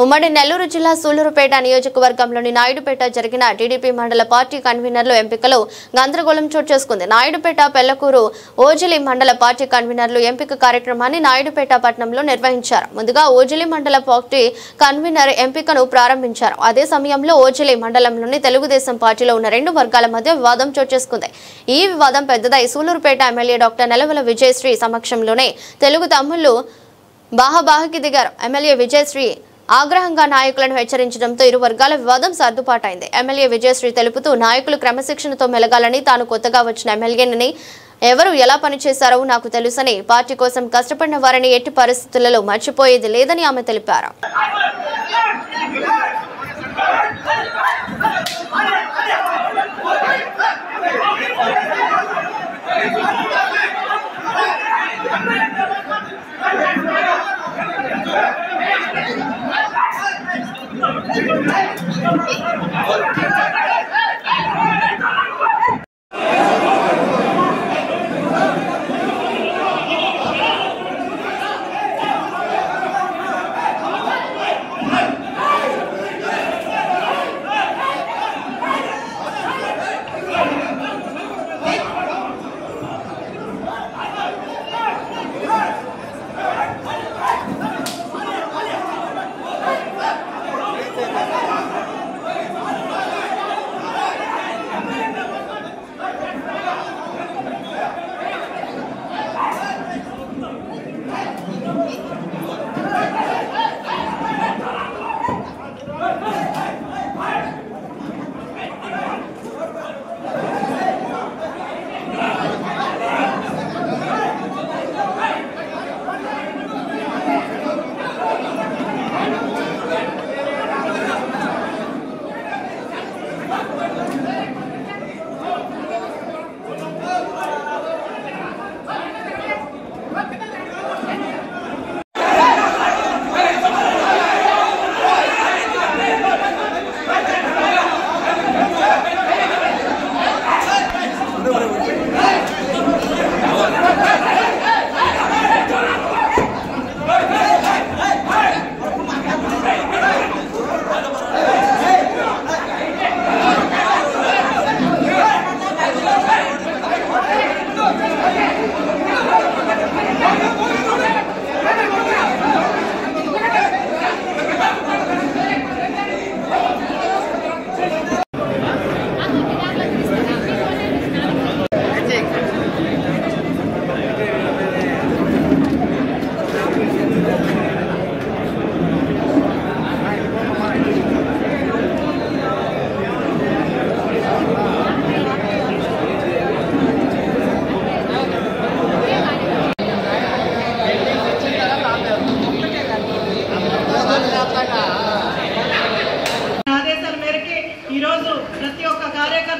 ఉమ్మడి నెల్లూరు జిల్లా సూళ్లూరుపేట నియోజకవర్గంలోని నాయుడుపేట జరిగిన టీడీపీ మండల పార్టీ కన్వీనర్లు ఎంపికలో గందరగోళం చోటు చేసుకుంది. నాయుడుపేట, పెళ్లకూరు, ఓజిలి మండల పార్టీ కన్వీనర్లు ఎంపిక కార్యక్రమాన్ని నాయుడుపేట పట్టణంలో నిర్వహించారు. ముందుగా ఓజిలి మండల పార్టీ కన్వీనర్ ఎంపికను ప్రారంభించారు. అదే సమయంలో ఓజిలి మండలంలోని తెలుగుదేశం పార్టీలో ఉన్న 2 వర్గాల మధ్య వివాదం చోటు చేసుకుంది. ఈ వివాదం పెద్దదై సూళ్లూరుపేట ఎమ్మెల్యే డాక్టర్ నెలవల విజయశ్రీ సమక్షంలోనే తెలుగు తమ్ముళ్లు బాహాబాహికి దిగారు. ఎమ్మెల్యే విజయశ్రీ ఆగ్రహంగా నాయకులను హెచ్చరించడంతో ఇరు వర్గాల వివాదం సర్దుపాటైంది. ఎమ్మెల్యే విజయశ్రీ తెలుపుతూ నాయకులు క్రమశిక్షణతో మెలగాలని, తాను కొత్తగా వచ్చిన ఎమ్మెల్యేనని, ఎవరు ఎలా పనిచేశారో నాకు తెలుసని, పార్టీ కోసం కష్టపడిన వారిని ఎట్టి పరిస్థితులలో మర్చిపోయేది లేదని ఆమె తెలిపారు.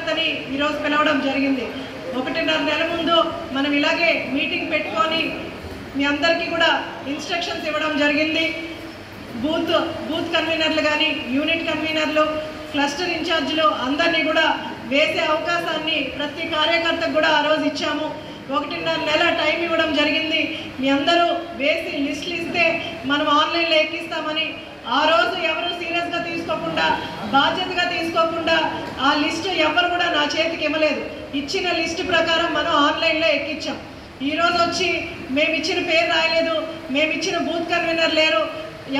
కార్యకర్తని ఈరోజు పిలవడం జరిగింది. 1.5 నెల ముందు మనం ఇలాగే మీటింగ్ పెట్టుకొని మీ అందరికీ కూడా ఇన్స్ట్రక్షన్స్ ఇవ్వడం జరిగింది. బూత్ కన్వీనర్లు కానీ, యూనిట్ కన్వీనర్లు, క్లస్టర్ ఇన్ఛార్జీలు అందరినీ కూడా వేసే అవకాశాన్ని ప్రతి కార్యకర్తకు కూడా ఆ రోజు ఇచ్చాము. 1.5 నెల టైం ఇవ్వడం జరిగింది. మీ అందరూ వేసి లిస్టులు ఇస్తే మనం ఆన్లైన్లో ఎక్కిస్తామని ఆ రోజు ఎవరు సీరియస్గా తీసుకోకుండా, బాధ్యతగా తీసుకోకుండా ఆ లిస్టు ఎవరు కూడా నా చేతికి ఇవ్వలేదు. ఇచ్చిన లిస్టు ప్రకారం మనం ఆన్లైన్లో ఎక్కించాం. ఈరోజు వచ్చి మేము ఇచ్చిన పేరు రాయలేదు, మేము ఇచ్చిన బూత్ కన్వీనర్ లేరు,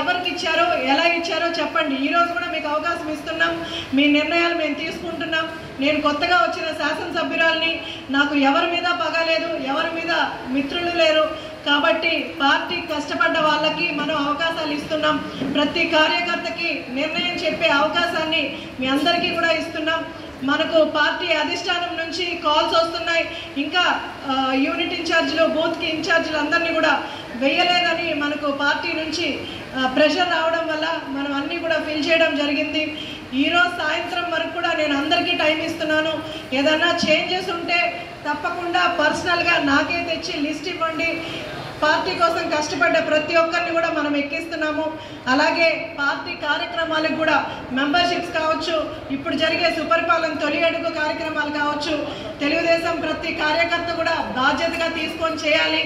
ఎవరికి ఇచ్చారో ఎలా ఇచ్చారో చెప్పండి. ఈరోజు కూడా మీకు అవకాశం ఇస్తున్నాం, మీ నిర్ణయాలు మేము తీసుకుంటున్నాం. నేను కొత్తగా వచ్చిన శాసనసభ్యురాల్ని, నాకు ఎవరి మీద పగ లేదు, ఎవరి మీద మిత్రులు లేరు. కాబట్టి పార్టీ కష్టపడ్డ వాళ్ళకి మనం అవకాశాలు ఇస్తున్నాం. ప్రతి కార్యకర్తకి నిర్ణయం చెప్పే అవకాశాన్ని మీ అందరికీ కూడా ఇస్తున్నాం. మనకు పార్టీ అధిష్టానం నుంచి కాల్స్ వస్తున్నాయి, ఇంకా యూనిట్ ఇన్ఛార్జీలు, బూత్కి ఇన్ఛార్జీలు అందరినీ కూడా వేయలేదని మనకు పార్టీ నుంచి ప్రెషర్ రావడం వల్ల మనం అన్నీ కూడా ఫిల్ చేయడం జరిగింది. ఈరోజు సాయంత్రం వరకు కూడా నేను అందరికీ టైం ఇస్తున్నాను. ఏదన్నా చేంజెస్ ఉంటే తప్పకుండా పర్సనల్గా నాకే తెచ్చి లిస్ట్ ఇవ్వండి. పార్టీ కోసం కష్టపడ్డ ప్రతి ఒక్కరిని కూడా మనం ఎక్కిస్తున్నాము. అలాగే పార్టీ కార్యక్రమాలకు కూడా మెంబర్షిప్స్ కావచ్చు, ఇప్పుడు జరిగే సుపరిపాలన తొలి అడుగు కార్యక్రమాలు కావచ్చు, తెలుగుదేశం ప్రతి కార్యకర్త కూడా బాధ్యతగా తీసుకొని చేయాలి.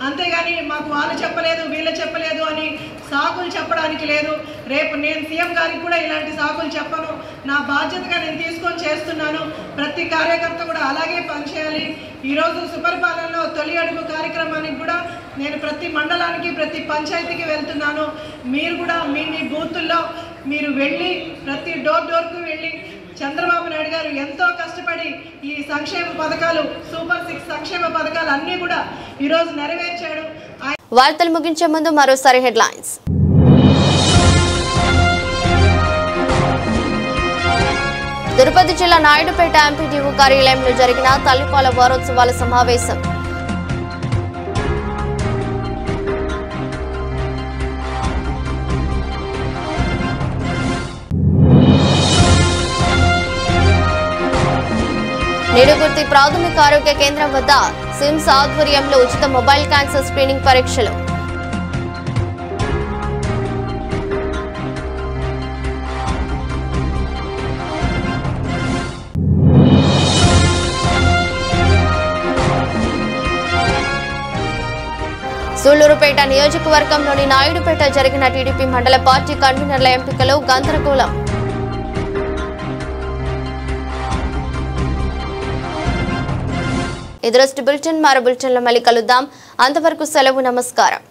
అంతేగాని మాకు వాళ్ళు చెప్పలేదు, వీళ్ళు చెప్పలేదు అని సాకులు చెప్పడానికి లేదు. రేపు నేను సీఎం గారికి కూడా ఇలాంటి సాకులు చెప్పను. నా బాధ్యతగా నేను తీసుకొని చేస్తున్నాను. ప్రతి కార్యకర్త కూడా అలాగే పనిచేయాలి. ఈరోజు సుపరిపాలనలో తొలి అడుగు కార్యక్రమానికి కూడా నేను ప్రతి మండలానికి, ప్రతి పంచాయతీకి వెళ్తున్నాను. మీరు కూడా మీ బూతుల్లో మీరు వెళ్ళి ప్రతి డోర్కు వెళ్ళి చంద్రబాబు నాయుడు గారు ఎంతో కష్టపడి ఈ సంక్షేమ పథకాలు, సూపర్ 6 సంక్షేమ పథకాలు అన్నీ కూడా ఈరోజు నెరవేర్చాడు. వార్తలు ముగించే ముందు మరోసారి హెడ్లైన్స్. తిరుపతి జిల్లా నాయుడుపేట ఎంపీడీఓ కార్యాలయంలో జరిగిన తల్లిపాల వారోత్సవాల సమావేశం. నిడుగుర్తి ప్రాథమిక ఆరోగ్య కేంద్రం వద్ద సిమ్స్ ఆధ్వర్యంలో ఉచిత మొబైల్ క్యాన్సర్ స్క్రీనింగ్ పరీక్షలు. సూళ్లూరుపేట నియోజకవర్గంలోని నాయుడుపేట జరిగిన టీడీపీ మండల పార్టీ కన్వీనర్ల ఎంపికలో గందరగోళం. ఇదరస్ట్ బులెటిన్, మరో బులెటిన్లో మళ్ళీ కలుద్దాం. అంతవరకు సెలవు, నమస్కారం.